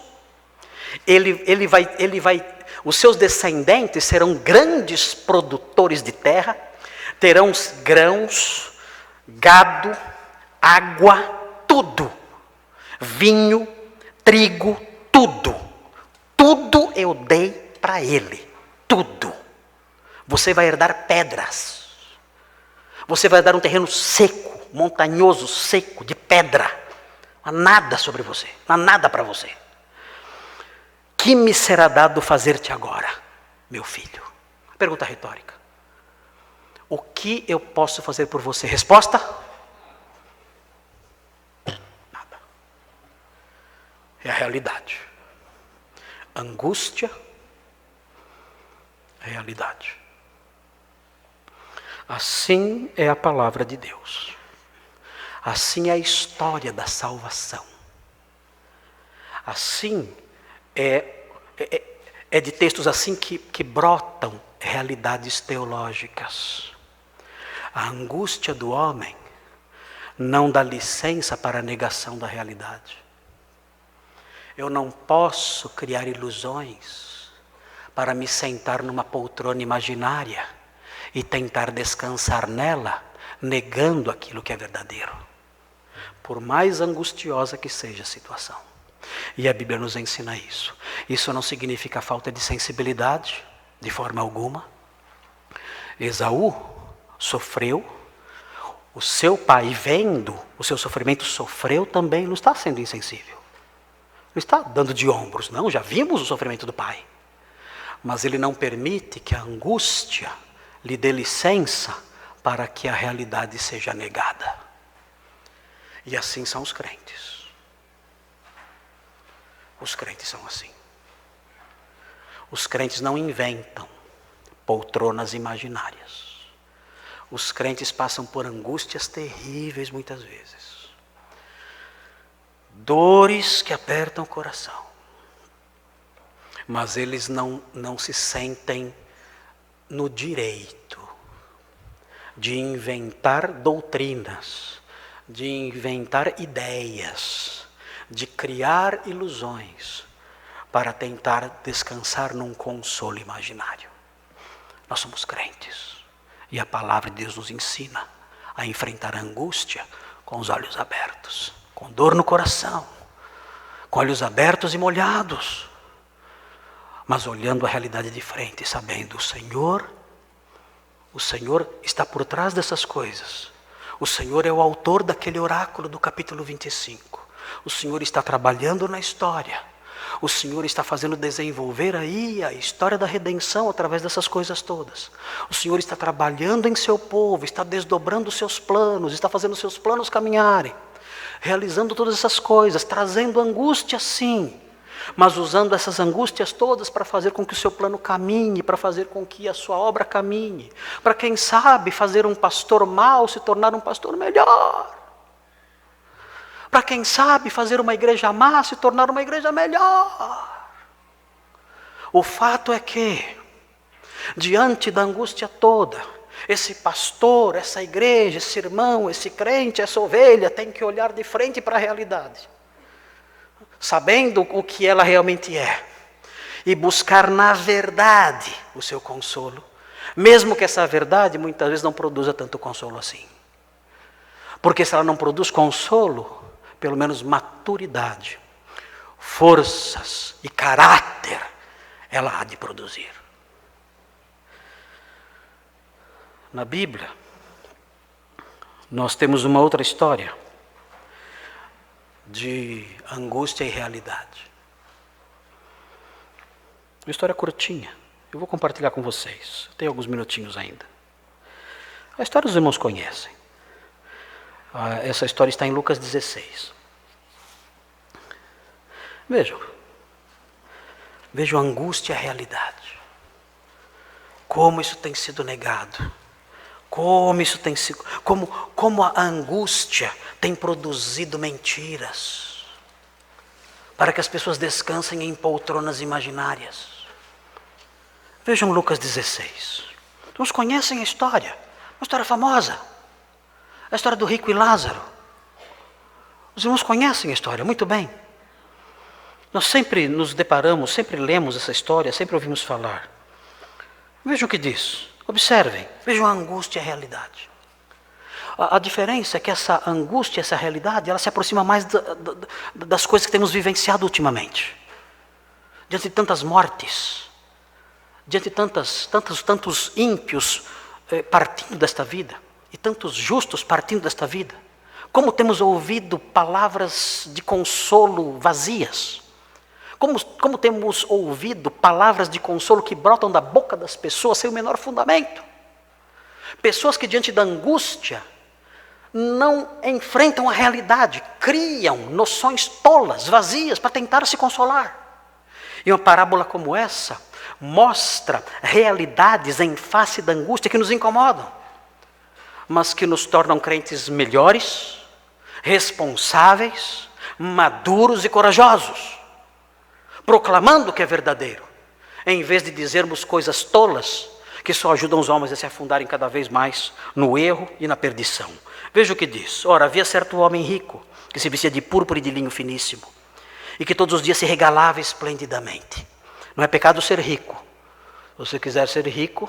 Os seus descendentes serão grandes produtores de terra, terão grãos, gado, água, tudo, vinho, trigo, tudo. Tudo eu dei para ele, tudo. Você vai herdar pedras. Você vai herdar um terreno seco, montanhoso, seco, de pedra. Não há nada sobre você, não há nada para você. Que me será dado fazer-te agora, meu filho? Pergunta retórica. O que eu posso fazer por você? Resposta? Nada. É a realidade. Angústia, realidade. Assim é a palavra de Deus. Assim é a história da salvação. Assim é de textos assim que brotam realidades teológicas. A angústia do homem não dá licença para a negação da realidade. Eu não posso criar ilusões para me sentar numa poltrona imaginária e tentar descansar nela, negando aquilo que é verdadeiro. Por mais angustiosa que seja a situação. E a Bíblia nos ensina isso. Isso não significa falta de sensibilidade, de forma alguma. Esaú sofreu, o seu pai, vendo o seu sofrimento, sofreu também, não está sendo insensível. Não está dando de ombros, não, já vimos o sofrimento do pai. Mas ele não permite que a angústia lhe dê licença para que a realidade seja negada. E assim são os crentes. Os crentes são assim. Os crentes não inventam poltronas imaginárias. Os crentes passam por angústias terríveis muitas vezes. Dores que apertam o coração. Mas eles não se sentem no direito de inventar doutrinas, de inventar ideias, de criar ilusões para tentar descansar num consolo imaginário. Nós somos crentes e a palavra de Deus nos ensina a enfrentar a angústia com os olhos abertos, com dor no coração, com olhos abertos e molhados, mas olhando a realidade de frente, sabendo o Senhor está por trás dessas coisas. O Senhor é o autor daquele oráculo do capítulo 25. O Senhor está trabalhando na história. O Senhor está fazendo desenvolver aí a história da redenção através dessas coisas todas. O Senhor está trabalhando em seu povo, está desdobrando os seus planos, está fazendo os seus planos caminharem, realizando todas essas coisas, trazendo angústia sim, mas usando essas angústias todas para fazer com que o seu plano caminhe, para fazer com que a sua obra caminhe, para quem sabe fazer um pastor mau se tornar um pastor melhor, para quem sabe fazer uma igreja má se tornar uma igreja melhor. O fato é que, diante da angústia toda, esse pastor, essa igreja, esse irmão, esse crente, essa ovelha tem que olhar de frente para a realidade, sabendo o que ela realmente é, e buscar na verdade o seu consolo, mesmo que essa verdade muitas vezes não produza tanto consolo assim. Porque se ela não produz consolo, pelo menos maturidade, forças e caráter ela há de produzir. Na Bíblia, nós temos uma outra história de angústia e realidade. Uma história curtinha. Eu vou compartilhar com vocês. Tem alguns minutinhos ainda. A história os irmãos conhecem. Essa história está em Lucas 16. Vejam a angústia e a realidade. Como isso tem sido negado. Como isso tem sido, como a angústia tem produzido mentiras para que as pessoas descansem em poltronas imaginárias. Vejam Lucas 16. Uns conhecem a história, uma história famosa, a história do rico e Lázaro. Os irmãos conhecem a história muito bem. Nós sempre nos deparamos, sempre lemos essa história, sempre ouvimos falar. Vejam o que diz. Observem, vejam a angústia e a realidade. A diferença é que essa angústia, essa realidade, ela se aproxima mais das coisas que temos vivenciado ultimamente. Diante de tantas mortes, diante de tantos ímpios partindo desta vida, e tantos justos partindo desta vida, como temos ouvido palavras de consolo vazias, como temos ouvido palavras de consolo que brotam da boca das pessoas sem o menor fundamento. Pessoas que diante da angústia não enfrentam a realidade, criam noções tolas, vazias, para tentar se consolar. E uma parábola como essa mostra realidades em face da angústia que nos incomodam, mas que nos tornam crentes melhores, responsáveis, maduros e corajosos, proclamando o que é verdadeiro, em vez de dizermos coisas tolas que só ajudam os homens a se afundarem cada vez mais no erro e na perdição. Veja o que diz. Ora, havia certo homem rico, que se vestia de púrpura e de linho finíssimo, e que todos os dias se regalava esplendidamente. Não é pecado ser rico. Se você quiser ser rico,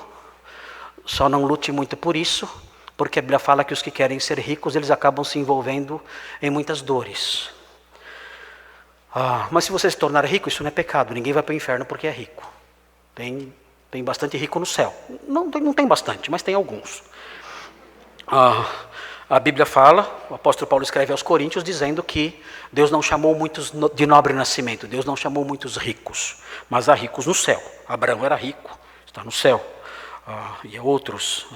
só não lute muito por isso, porque a Bíblia fala que os que querem ser ricos, eles acabam se envolvendo em muitas dores. Mas se você se tornar rico, isso não é pecado. Ninguém vai para o inferno porque é rico. Tem bastante rico no céu. Não tem bastante, mas tem alguns. A Bíblia fala, o apóstolo Paulo escreve aos Coríntios dizendo que Deus não chamou muitos de nobre nascimento, Deus não chamou muitos ricos, mas há ricos no céu. Abraão era rico, está no céu. E há outros.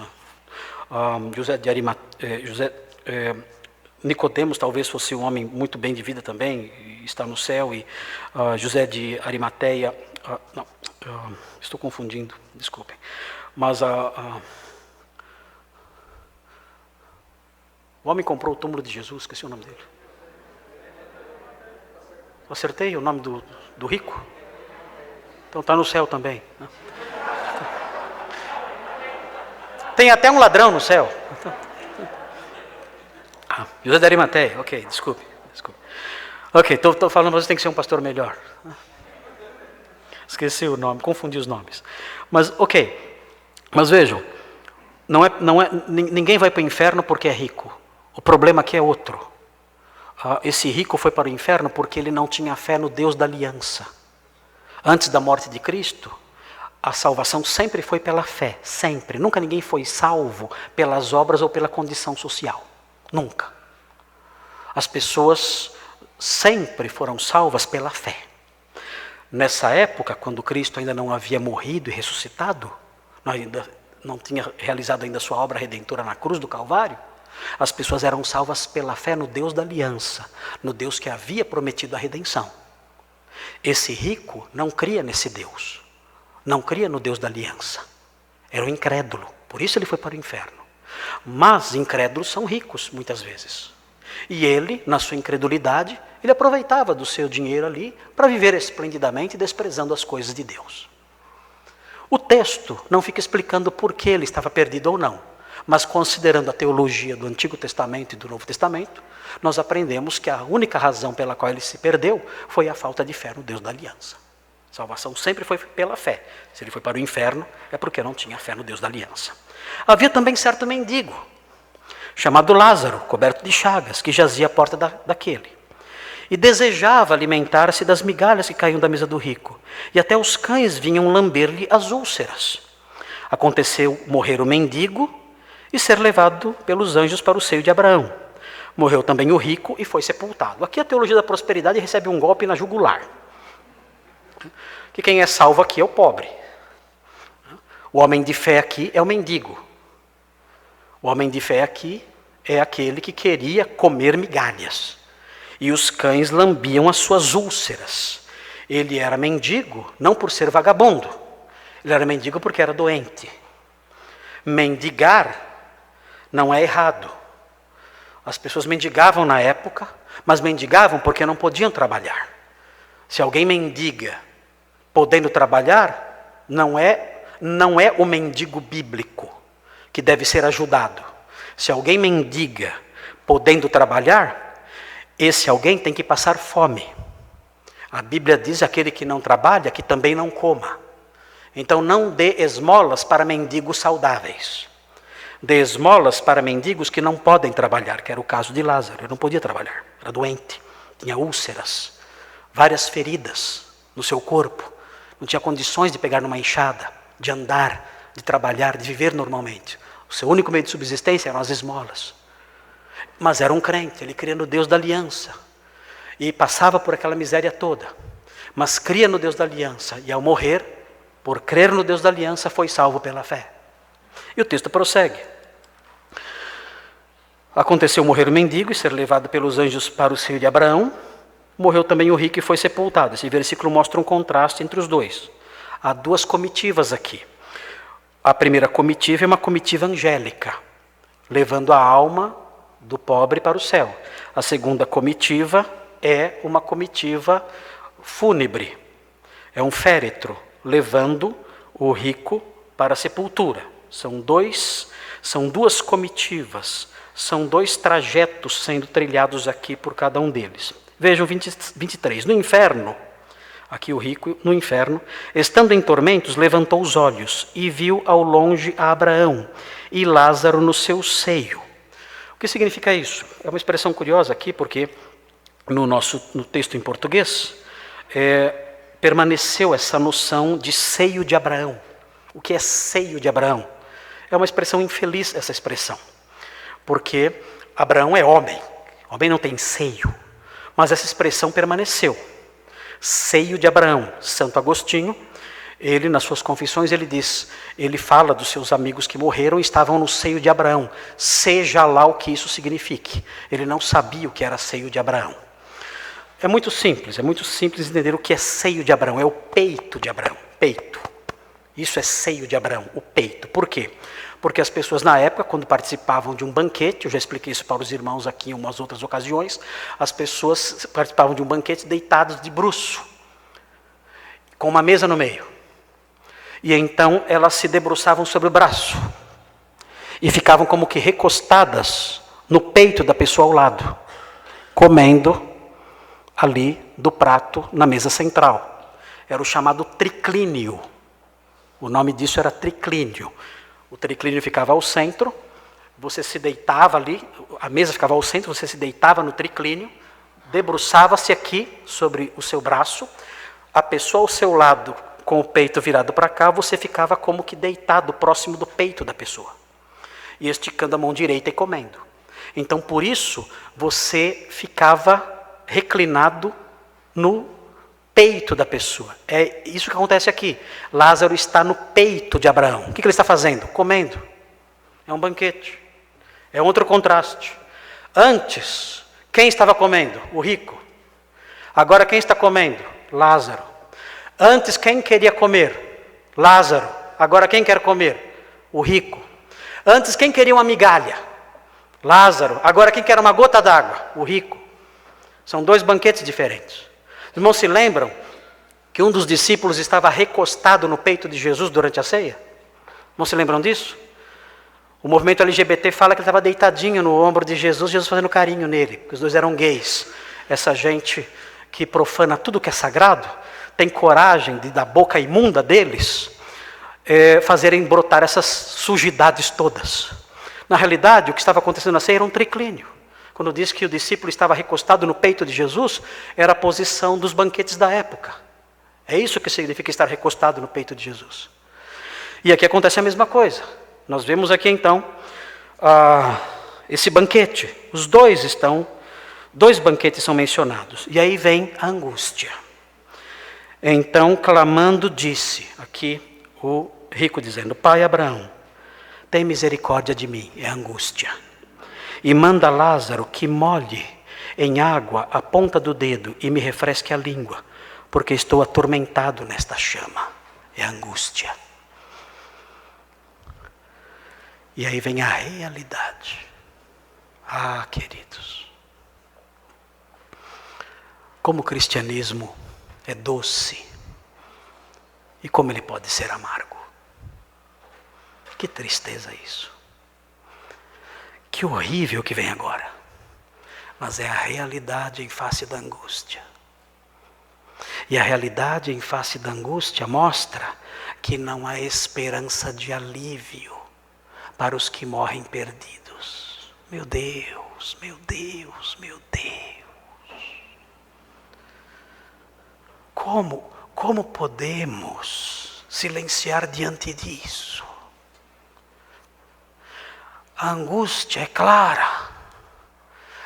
Nicodemos talvez fosse um homem muito bem de vida também, está no céu. E José de Arimateia, estou confundindo, desculpem. Mas o homem comprou o túmulo de Jesus, esqueci o nome dele. Acertei o nome do rico? Então está no céu também. Né? Tem até um ladrão no céu. José de Arimateia, ok, desculpe. Ok, estou falando, você tem que ser um pastor melhor. Esqueci o nome, confundi os nomes. Mas, ok, mas vejam, ninguém vai para o inferno porque é rico. O problema aqui é outro. Esse rico foi para o inferno porque ele não tinha fé no Deus da aliança. Antes da morte de Cristo, a salvação sempre foi pela fé, sempre. Nunca ninguém foi salvo pelas obras ou pela condição social. Nunca. As pessoas sempre foram salvas pela fé. Nessa época, quando Cristo ainda não havia morrido e ressuscitado, ainda não tinha realizado ainda sua obra redentora na cruz do Calvário, as pessoas eram salvas pela fé no Deus da aliança, no Deus que havia prometido a redenção. Esse rico não cria nesse Deus, não cria no Deus da aliança. Era um incrédulo, por isso ele foi para o inferno. Mas incrédulos são ricos, muitas vezes. E ele, na sua incredulidade, ele aproveitava do seu dinheiro ali para viver esplendidamente, desprezando as coisas de Deus. O texto não fica explicando por que ele estava perdido ou não. Mas considerando a teologia do Antigo Testamento e do Novo Testamento, nós aprendemos que a única razão pela qual ele se perdeu foi a falta de fé no Deus da aliança. Salvação sempre foi pela fé. Se ele foi para o inferno, é porque não tinha fé no Deus da aliança. Havia também certo mendigo, chamado Lázaro, coberto de chagas, que jazia à porta daquele. E desejava alimentar-se das migalhas que caíam da mesa do rico. E até os cães vinham lamber-lhe as úlceras. Aconteceu morrer o mendigo e ser levado pelos anjos para o seio de Abraão. Morreu também o rico e foi sepultado. Aqui a teologia da prosperidade recebe um golpe na jugular. Que quem é salvo aqui é o pobre. O homem de fé aqui é o mendigo. O homem de fé aqui é aquele que queria comer migalhas. E os cães lambiam as suas úlceras. Ele era mendigo não por ser vagabundo. Ele era mendigo porque era doente. Mendigar não é errado. As pessoas mendigavam na época, mas mendigavam porque não podiam trabalhar. Se alguém mendiga podendo trabalhar, não é o mendigo bíblico que deve ser ajudado. Se alguém mendiga podendo trabalhar, esse alguém tem que passar fome. A Bíblia diz: aquele que não trabalha, que também não coma. Então não dê esmolas para mendigos saudáveis. Dê esmolas para mendigos que não podem trabalhar, que era o caso de Lázaro. Ele não podia trabalhar, era doente, tinha úlceras, várias feridas no seu corpo. Não tinha condições de pegar numa enxada, de andar, de trabalhar, de viver normalmente. O seu único meio de subsistência eram as esmolas. Mas era um crente, ele cria no Deus da aliança. E passava por aquela miséria toda. Mas cria no Deus da aliança. E ao morrer, por crer no Deus da aliança, foi salvo pela fé. E o texto prossegue. Aconteceu morrer o mendigo e ser levado pelos anjos para o seio de Abraão. Morreu também o rico e foi sepultado. Esse versículo mostra um contraste entre os dois. Há duas comitivas aqui. A primeira comitiva é uma comitiva angélica, levando a alma do pobre para o céu. A segunda comitiva é uma comitiva fúnebre. É um féretro, levando o rico para a sepultura. São duas comitivas, são dois trajetos sendo trilhados aqui por cada um deles. Vejam 23. No inferno, aqui o rico no inferno, estando em tormentos, levantou os olhos e viu ao longe a Abraão e Lázaro no seu seio. O que significa isso? É uma expressão curiosa aqui, porque no texto em português, permaneceu essa noção de seio de Abraão. O que é seio de Abraão? É uma expressão infeliz, essa expressão, porque Abraão é homem, homem não tem seio, mas essa expressão permaneceu. Seio de Abraão. Santo Agostinho, ele nas suas confissões, ele fala dos seus amigos que morreram e estavam no seio de Abraão, seja lá o que isso signifique. Ele não sabia o que era seio de Abraão. É muito simples entender o que é seio de Abraão, é o peito de Abraão, peito. Isso é seio de Abraão, o peito. Por quê? Porque as pessoas na época, quando participavam de um banquete, eu já expliquei isso para os irmãos aqui em umas outras ocasiões, as pessoas participavam de um banquete deitadas de bruço, com uma mesa no meio. E então elas se debruçavam sobre o braço e ficavam como que recostadas no peito da pessoa ao lado, comendo ali do prato na mesa central. Era o chamado triclínio. O nome disso era triclínio. O triclínio ficava ao centro, você se deitava ali, a mesa ficava ao centro, você se deitava no triclínio, debruçava-se aqui sobre o seu braço, a pessoa ao seu lado com o peito virado para cá, você ficava como que deitado próximo do peito da pessoa, e esticando a mão direita e comendo. Então, por isso, você ficava reclinado no peito da pessoa. É isso que acontece aqui. Lázaro está no peito de Abraão. O que ele está fazendo? Comendo. É um banquete. É outro contraste. Antes, quem estava comendo? O rico. Agora, quem está comendo? Lázaro. Antes, quem queria comer? Lázaro. Agora, quem quer comer? O rico. Antes, quem queria uma migalha? Lázaro. Agora, quem quer uma gota d'água? O rico. São dois banquetes diferentes. Os irmãos se lembram que um dos discípulos estava recostado no peito de Jesus durante a ceia? Não se lembram disso? O movimento LGBT fala que ele estava deitadinho no ombro de Jesus, Jesus fazendo carinho nele, porque os dois eram gays. Essa gente que profana tudo que é sagrado, tem coragem de, da boca imunda deles, fazerem brotar essas sujidades todas. Na realidade, o que estava acontecendo na ceia era um triclínio. Quando diz que o discípulo estava recostado no peito de Jesus, era a posição dos banquetes da época. É isso que significa estar recostado no peito de Jesus. E aqui acontece a mesma coisa. Nós vemos aqui então esse banquete. Os dois banquetes são mencionados. E aí vem a angústia. Então, clamando, disse, aqui o rico dizendo, Pai Abraão, tem misericórdia de mim, é angústia. E manda Lázaro que molhe em água a ponta do dedo e me refresque a língua, porque estou atormentado nesta chama. É angústia. E aí vem a realidade. Ah, queridos, como o cristianismo é doce e como ele pode ser amargo. Que tristeza isso. Que horrível que vem agora. Mas é a realidade em face da angústia. E a realidade em face da angústia mostra que não há esperança de alívio para os que morrem perdidos. Meu Deus, meu Deus, meu Deus. Como podemos silenciar diante disso? A angústia é clara.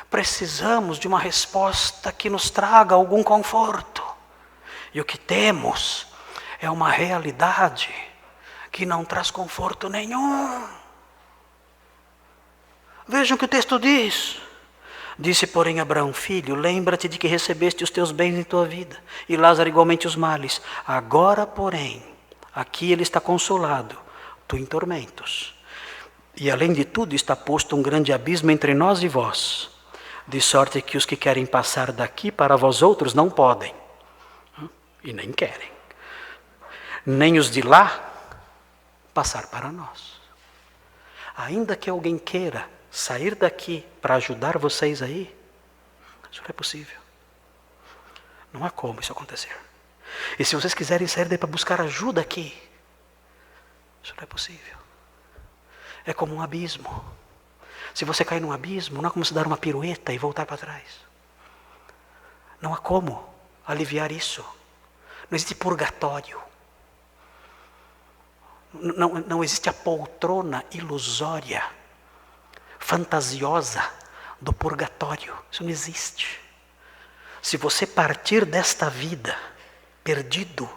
Precisamos de uma resposta que nos traga algum conforto. E o que temos é uma realidade que não traz conforto nenhum. Vejam o que o texto diz. Disse, porém, Abraão, filho, lembra-te de que recebeste os teus bens em tua vida, e Lázaro igualmente os males. Agora, porém, aqui ele está consolado, tu em tormentos. E além de tudo está posto um grande abismo entre nós e vós, de sorte que os que querem passar daqui para vós outros não podem, e nem querem, nem os de lá passar para nós. Ainda que alguém queira sair daqui para ajudar vocês aí, isso não é possível. Não há como isso acontecer. E se vocês quiserem sair daí para buscar ajuda aqui, isso não é possível. É como um abismo. Se você cair num abismo, não é como se dar uma pirueta e voltar para trás. Não há como aliviar isso. Não existe purgatório. Não existe a poltrona ilusória, fantasiosa do purgatório. Isso não existe. Se você partir desta vida perdido,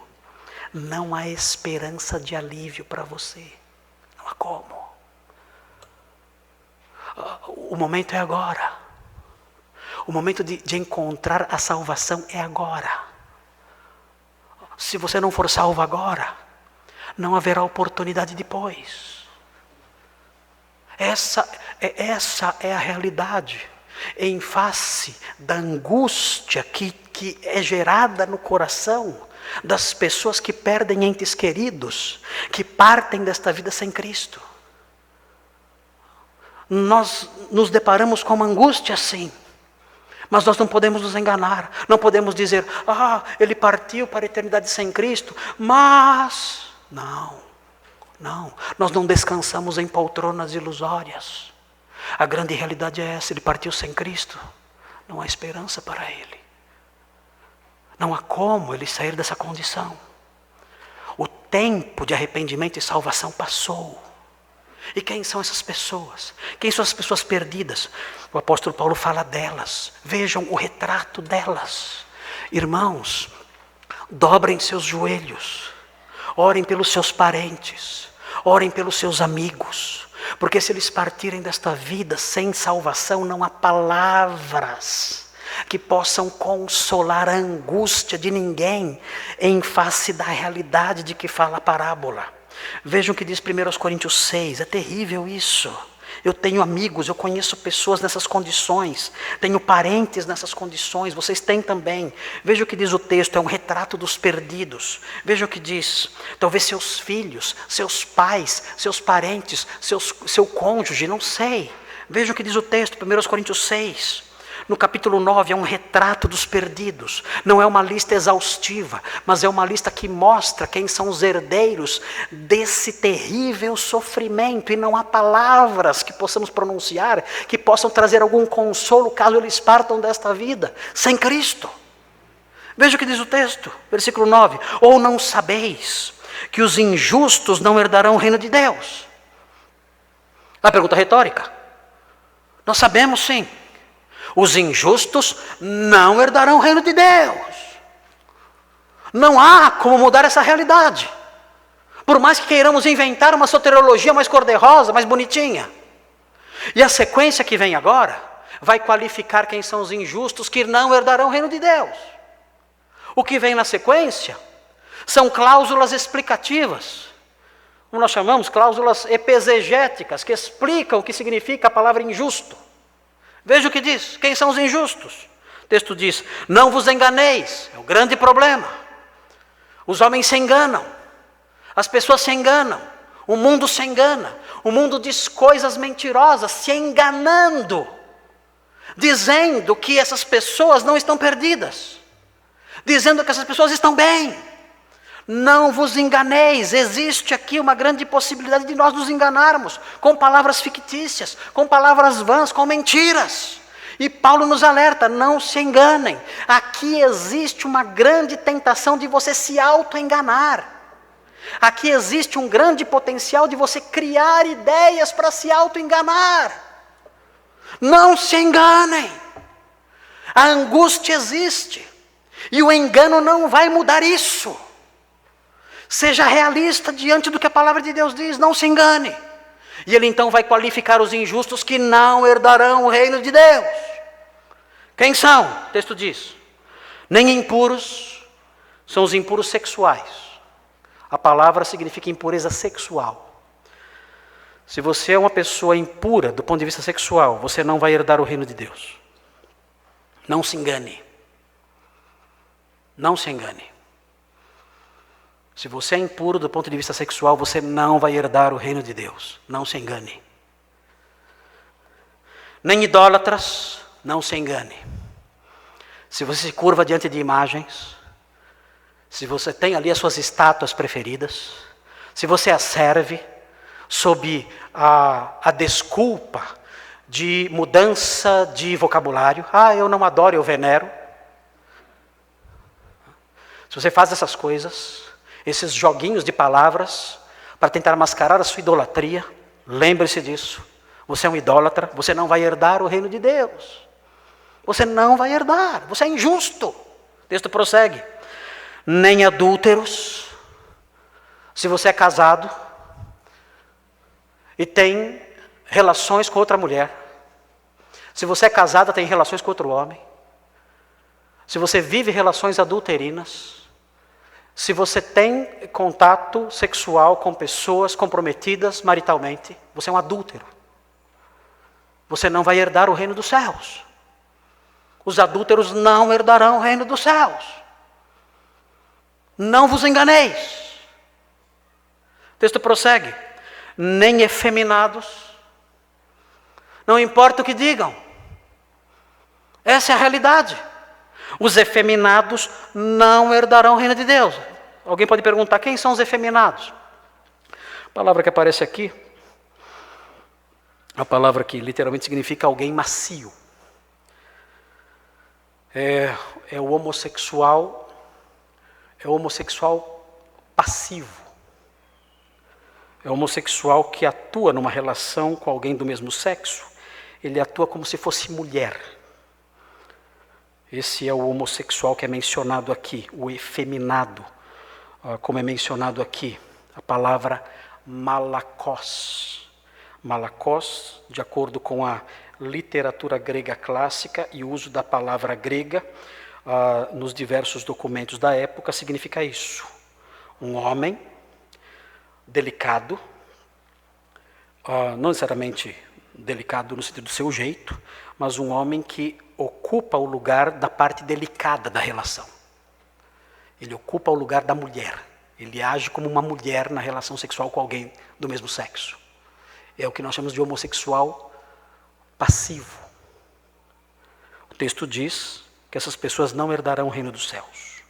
não há esperança de alívio para você. Não há como. O momento é agora. O momento de encontrar a salvação é agora. Se você não for salvo agora, não haverá oportunidade depois. Essa é a realidade. Em face da angústia que é gerada no coração das pessoas que perdem entes queridos, que partem desta vida sem Cristo. Nós nos deparamos com uma angústia assim. Mas nós não podemos nos enganar. Não podemos dizer, ele partiu para a eternidade sem Cristo. Mas, não. Nós não descansamos em poltronas ilusórias. A grande realidade é essa, ele partiu sem Cristo. Não há esperança para ele. Não há como ele sair dessa condição. O tempo de arrependimento e salvação passou. E quem são essas pessoas? Quem são as pessoas perdidas? O apóstolo Paulo fala delas. Vejam o retrato delas. Irmãos, dobrem seus joelhos. Orem pelos seus parentes. Orem pelos seus amigos. Porque se eles partirem desta vida sem salvação, não há palavras que possam consolar a angústia de ninguém em face da realidade de que fala a parábola. Vejam o que diz 1 Coríntios 6, é terrível isso. Eu tenho amigos, eu conheço pessoas nessas condições, tenho parentes nessas condições, vocês têm também. Veja o que diz o texto, é um retrato dos perdidos. Veja o que diz, talvez seus filhos, seus pais, seus parentes, seu cônjuge, não sei. Veja o que diz o texto, 1 Coríntios 6. No capítulo 9 é um retrato dos perdidos. Não é uma lista exaustiva, mas é uma lista que mostra quem são os herdeiros desse terrível sofrimento. E não há palavras que possamos pronunciar que possam trazer algum consolo caso eles partam desta vida sem Cristo. Veja o que diz o texto, versículo 9. Ou não sabeis que os injustos não herdarão o reino de Deus? A pergunta retórica. Nós sabemos sim. Os injustos não herdarão o reino de Deus. Não há como mudar essa realidade. Por mais que queiramos inventar uma soteriologia mais cor-de-rosa, mais bonitinha. E a sequência que vem agora vai qualificar quem são os injustos que não herdarão o reino de Deus. O que vem na sequência são cláusulas explicativas. Como nós chamamos, cláusulas epesegéticas, que explicam o que significa a palavra injusto. Veja o que diz, quem são os injustos? O texto diz, não vos enganeis, é o grande problema. Os homens se enganam, as pessoas se enganam, o mundo se engana, o mundo diz coisas mentirosas, se enganando, dizendo que essas pessoas não estão perdidas, dizendo que essas pessoas estão bem. Não vos enganeis, existe aqui uma grande possibilidade de nós nos enganarmos com palavras fictícias, com palavras vãs, com mentiras. E Paulo nos alerta, não se enganem. Aqui existe uma grande tentação de você se auto-enganar. Aqui existe um grande potencial de você criar ideias para se auto-enganar. Não se enganem. A angústia existe. E o engano não vai mudar isso. Seja realista diante do que a palavra de Deus diz, não se engane. E ele então vai qualificar os injustos que não herdarão o reino de Deus. Quem são? O texto diz, nem impuros, são os impuros sexuais. A palavra significa impureza sexual. Se você é uma pessoa impura do ponto de vista sexual, você não vai herdar o reino de Deus. Não se engane. Não se engane. Se você é impuro do ponto de vista sexual, você não vai herdar o reino de Deus. Não se engane. Nem idólatras, não se engane. Se você se curva diante de imagens, se você tem ali as suas estátuas preferidas, se você as serve sob a desculpa de mudança de vocabulário, eu não adoro, eu venero. Se você faz essas coisas, esses joguinhos de palavras, para tentar mascarar a sua idolatria, lembre-se disso. Você é um idólatra, você não vai herdar o reino de Deus. Você não vai herdar, você é injusto. O texto prossegue. Nem adúlteros, se você é casado e tem relações com outra mulher. Se você é casada, tem relações com outro homem. Se você vive relações adulterinas. Se você tem contato sexual com pessoas comprometidas maritalmente, você é um adúltero. Você não vai herdar o reino dos céus. Os adúlteros não herdarão o reino dos céus. Não vos enganeis. O texto prossegue. Nem efeminados. Não importa o que digam. Essa é a realidade. Os efeminados não herdarão o reino de Deus. Alguém pode perguntar, quem são os efeminados? A palavra que aparece aqui, a palavra que literalmente significa alguém macio. É o homossexual passivo. É o homossexual que atua numa relação com alguém do mesmo sexo. Ele atua como se fosse mulher. Esse é o homossexual que é mencionado aqui, o efeminado, como é mencionado aqui, a palavra malakos. Malakos, de acordo com a literatura grega clássica e o uso da palavra grega nos diversos documentos da época, significa isso. Um homem delicado, não necessariamente delicado no sentido do seu jeito, mas um homem que ocupa o lugar da parte delicada da relação. Ele ocupa o lugar da mulher. Ele age como uma mulher na relação sexual com alguém do mesmo sexo. É o que nós chamamos de homossexual passivo. O texto diz que essas pessoas não herdarão o reino dos céus.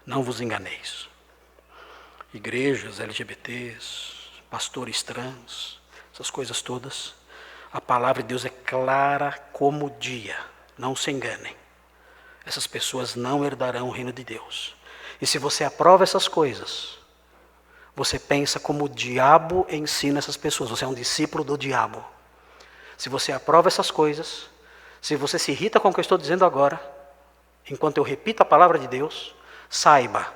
Não vos enganeis. Igrejas, LGBTs, pastores trans, essas coisas todas, a palavra de Deus é clara como o dia. Não se enganem. Essas pessoas não herdarão o reino de Deus. E se você aprova essas coisas, você pensa como o diabo ensina essas pessoas. Você é um discípulo do diabo. Se você aprova essas coisas, se você se irrita com o que eu estou dizendo agora, enquanto eu repito a palavra de Deus, saiba,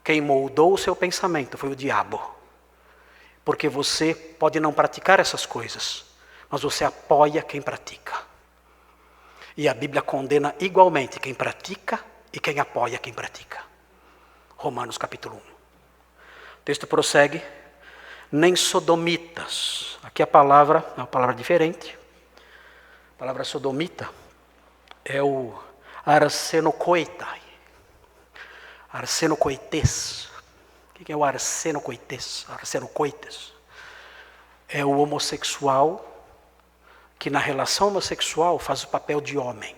quem moldou o seu pensamento foi o diabo. Porque você pode não praticar essas coisas, mas você apoia quem pratica. E a Bíblia condena igualmente quem pratica e quem apoia quem pratica. Romanos capítulo 1. O texto prossegue. Nem sodomitas. Aqui a palavra é uma palavra diferente. A palavra sodomita é o arsenokoitai. Arsenokoites. O que é o arsenokoites? Arsenokoites. É o homossexual que na relação homossexual faz o papel de homem.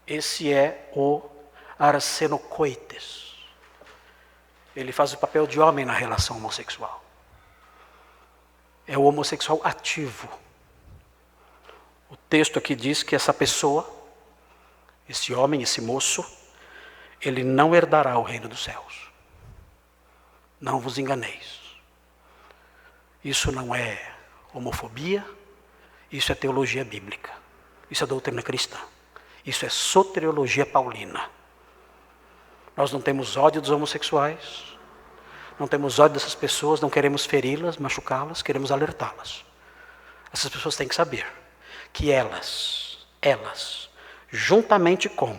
Esse é o arsenokoites. Ele faz o papel de homem na relação homossexual. É o homossexual ativo. O texto aqui diz que essa pessoa, esse homem, esse moço, ele não herdará o reino dos céus. Não vos enganeis. Isso não é homofobia, isso é teologia bíblica. Isso é doutrina cristã. Isso é soteriologia paulina. Nós não temos ódio dos homossexuais, não temos ódio dessas pessoas, não queremos feri-las, machucá-las, queremos alertá-las. Essas pessoas têm que saber que elas, juntamente com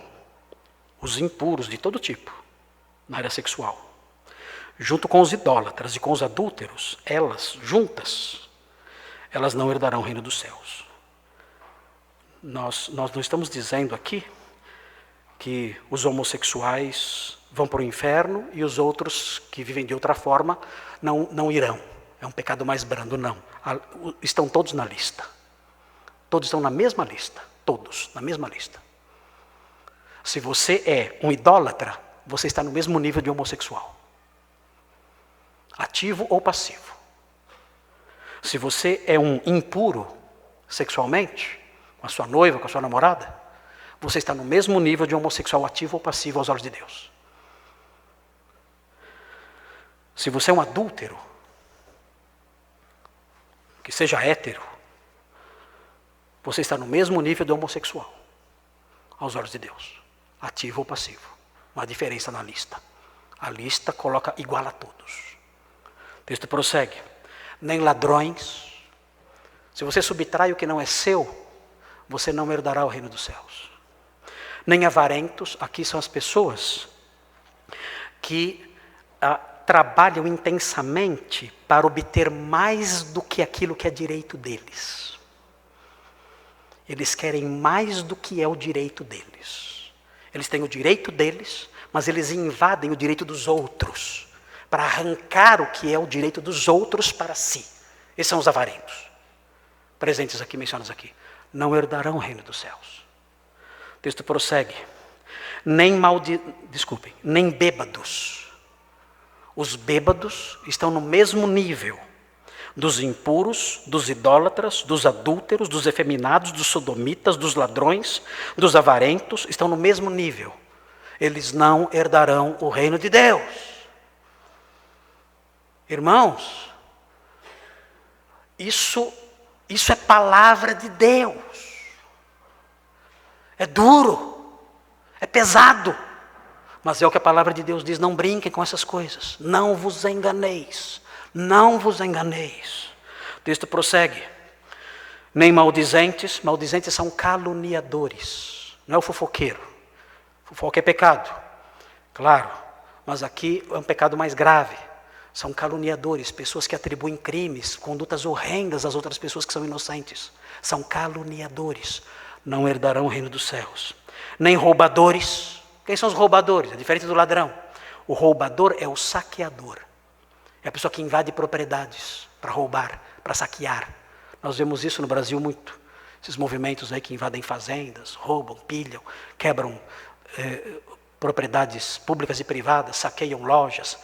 os impuros de todo tipo, na área sexual, junto com os idólatras e com os adúlteros, elas, juntas, elas não herdarão o reino dos céus. Nós não estamos dizendo aqui que os homossexuais vão para o inferno e os outros que vivem de outra forma não irão. É um pecado mais brando, não. Estão todos na lista. Todos estão na mesma lista. Todos na mesma lista. Se você é um idólatra, você está no mesmo nível de homossexual. Ativo ou passivo. Se você é um impuro sexualmente, com a sua noiva, com a sua namorada, você está no mesmo nível de homossexual ativo ou passivo aos olhos de Deus. Se você é um adúltero, que seja hétero, você está no mesmo nível do homossexual aos olhos de Deus, ativo ou passivo. Uma diferença na lista. A lista coloca igual a todos. O texto prossegue. Nem ladrões. Se você subtrai o que não é seu, você não herdará o reino dos céus. Nem avarentos. Aqui são as pessoas que trabalham intensamente para obter mais do que aquilo que é direito deles. Eles querem mais do que é o direito deles. Eles têm o direito deles, mas eles invadem o direito dos outros, para arrancar o que é o direito dos outros para si. Esses são os avarentos. Presentes aqui, mencionados aqui. Não herdarão o reino dos céus. O texto prossegue. Nem bêbados. Os bêbados estão no mesmo nível dos impuros, dos idólatras, dos adúlteros, dos efeminados, dos sodomitas, dos ladrões, dos avarentos, estão no mesmo nível. Eles não herdarão o reino de Deus. Irmãos, isso é palavra de Deus. É duro, é pesado. Mas é o que a palavra de Deus diz, não brinquem com essas coisas. Não vos enganeis. Não vos enganeis. O texto prossegue. Nem maldizentes. Maldizentes são caluniadores. Não é o fofoqueiro. Fofoca é pecado. Claro. Mas aqui é um pecado mais grave. São caluniadores. Pessoas que atribuem crimes, condutas horrendas às outras pessoas que são inocentes. São caluniadores. Não herdarão o reino dos céus. Nem roubadores. Quem são os roubadores? É diferente do ladrão. O roubador é o saqueador. É a pessoa que invade propriedades para roubar, para saquear. Nós vemos isso no Brasil muito. Esses movimentos aí que invadem fazendas, roubam, pilham, quebram propriedades públicas e privadas, saqueiam lojas.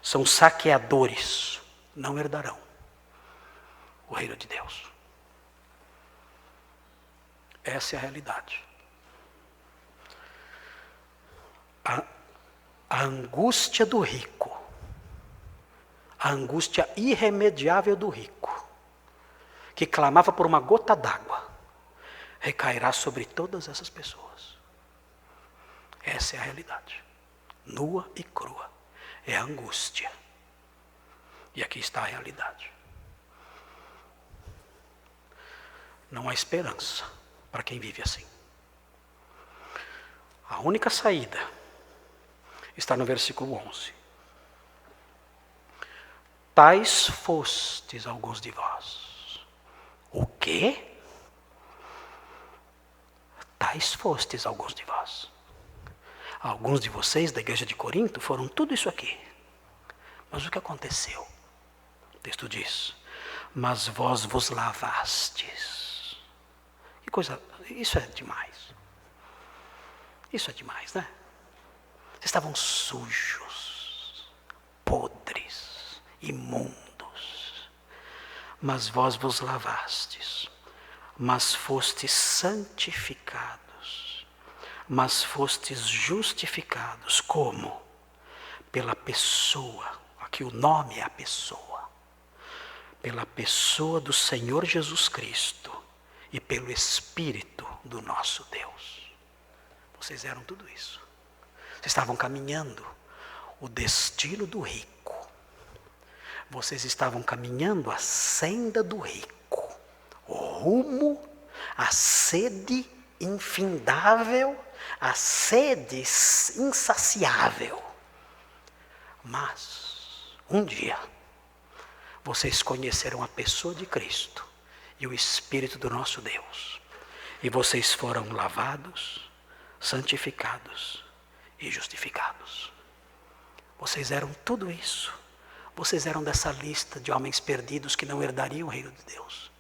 São saqueadores. Não herdarão o reino de Deus. Essa é a realidade. A angústia do rico, a angústia irremediável do rico, que clamava por uma gota d'água, recairá sobre todas essas pessoas. Essa é a realidade, nua e crua, é a angústia. E aqui está a realidade. Não há esperança para quem vive assim. A única saída está no versículo 11. Tais fostes alguns de vós. O quê? Tais fostes alguns de vós. Alguns de vocês da igreja de Corinto foram tudo isso aqui. Mas o que aconteceu? O texto diz, mas vós vos lavastes. Que coisa, isso é demais. Isso é demais, né? Vocês estavam sujos, podres, imundos. Mas vós vos lavastes, mas fostes santificados, mas fostes justificados. Como? Pela pessoa, aqui o nome é a pessoa. Pela pessoa do Senhor Jesus Cristo e pelo Espírito do nosso Deus. Vocês eram tudo isso. Vocês estavam caminhando o destino do rico. Vocês estavam caminhando a senda do rico. O rumo, a sede infindável, a sede insaciável. Mas, um dia, vocês conheceram a pessoa de Cristo e o Espírito do nosso Deus. E vocês foram lavados, santificados e justificados. Vocês eram tudo isso. Vocês eram dessa lista de homens perdidos que não herdariam o reino de Deus.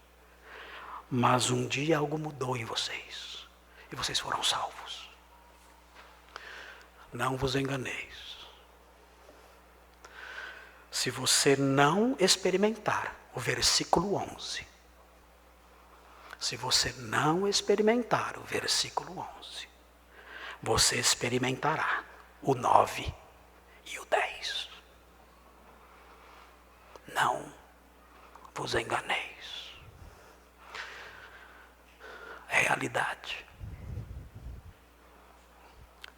Mas um dia algo mudou em vocês. E vocês foram salvos. Não vos enganeis. Se você não experimentar o versículo 11. Se você não experimentar o versículo 11. você experimentará o 9 e o 10. Não vos enganeis. Realidade.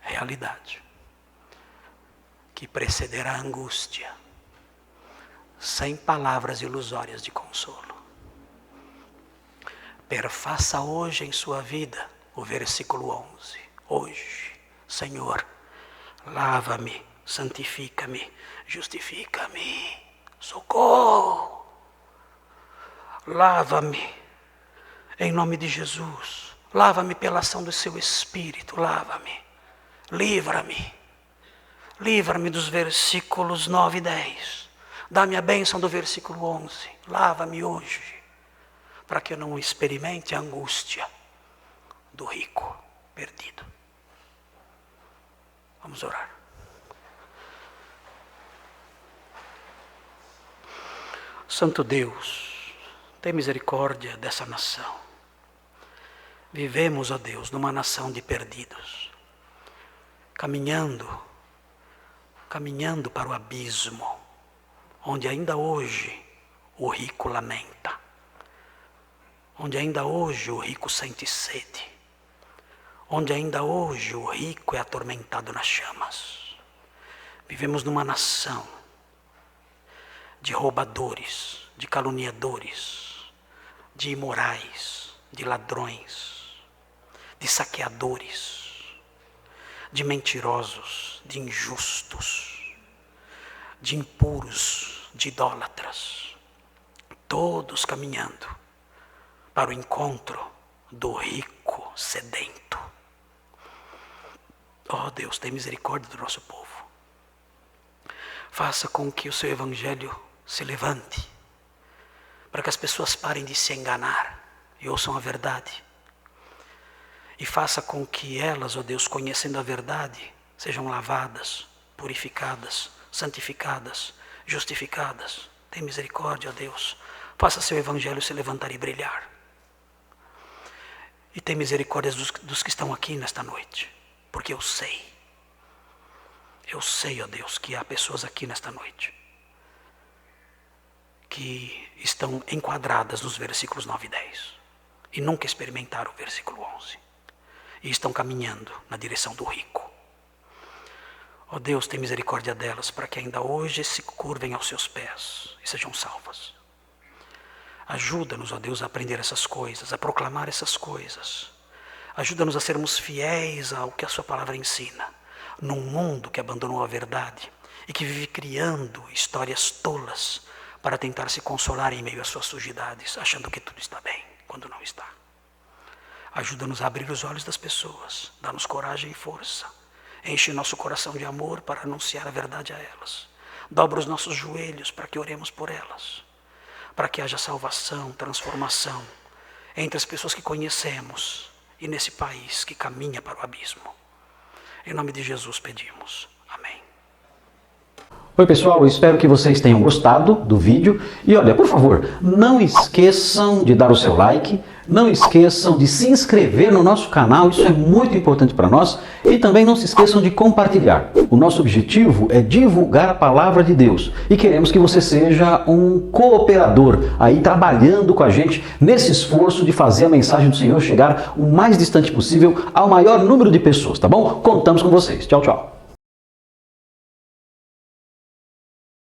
Realidade. Que precederá a angústia, sem palavras ilusórias de consolo. Perfaça hoje em sua vida o versículo 11. Hoje, Senhor, lava-me, santifica-me, justifica-me, socorro. Lava-me, em nome de Jesus. Lava-me pela ação do seu Espírito, lava-me. Livra-me. Livra-me dos versículos 9 e 10. Dá-me a bênção do versículo 11. Lava-me hoje, para que eu não experimente a angústia do rico perdido. Vamos orar. Santo Deus, tem misericórdia dessa nação. Vivemos, ó Deus, numa nação de perdidos, caminhando para o abismo, onde ainda hoje o rico lamenta, onde ainda hoje o rico sente sede, onde ainda hoje o rico é atormentado nas chamas. Vivemos numa nação de roubadores, de caluniadores, de imorais, de ladrões, de saqueadores, de mentirosos, de injustos, de impuros, de idólatras, todos caminhando para o encontro do rico sedento. Oh Deus, tem misericórdia do nosso povo. Faça com que o seu evangelho se levante, para que as pessoas parem de se enganar e ouçam a verdade. E faça com que elas, ó Deus, conhecendo a verdade, sejam lavadas, purificadas, santificadas, justificadas. Tem misericórdia, ó Deus. Faça seu evangelho se levantar e brilhar. E tem misericórdia dos que estão aqui nesta noite, porque eu sei, ó Deus, que há pessoas aqui nesta noite que estão enquadradas nos versículos 9 e 10 e nunca experimentaram o versículo 11. E estão caminhando na direção do rico. Ó Deus, tem misericórdia delas, para que ainda hoje se curvem aos seus pés e sejam salvas. Ajuda-nos, ó Deus, a aprender essas coisas, a proclamar essas coisas. Ajuda-nos a sermos fiéis ao que a sua palavra ensina, num mundo que abandonou a verdade e que vive criando histórias tolas para tentar se consolar em meio às suas sujidades, achando que tudo está bem, quando não está. Ajuda-nos a abrir os olhos das pessoas, dá-nos coragem e força, enche nosso coração de amor para anunciar a verdade a elas, dobra os nossos joelhos para que oremos por elas, para que haja salvação, transformação entre as pessoas que conhecemos e nesse país que caminha para o abismo. Em nome de Jesus pedimos. Amém. Oi pessoal, eu espero que vocês tenham gostado do vídeo e olha, por favor, não esqueçam de dar o seu like, não esqueçam de se inscrever no nosso canal, isso é muito importante para nós, e também não se esqueçam de compartilhar. O nosso objetivo é divulgar a palavra de Deus e queremos que você seja um cooperador aí trabalhando com a gente nesse esforço de fazer a mensagem do Senhor chegar o mais distante possível ao maior número de pessoas, tá bom? Contamos com vocês. Tchau, tchau.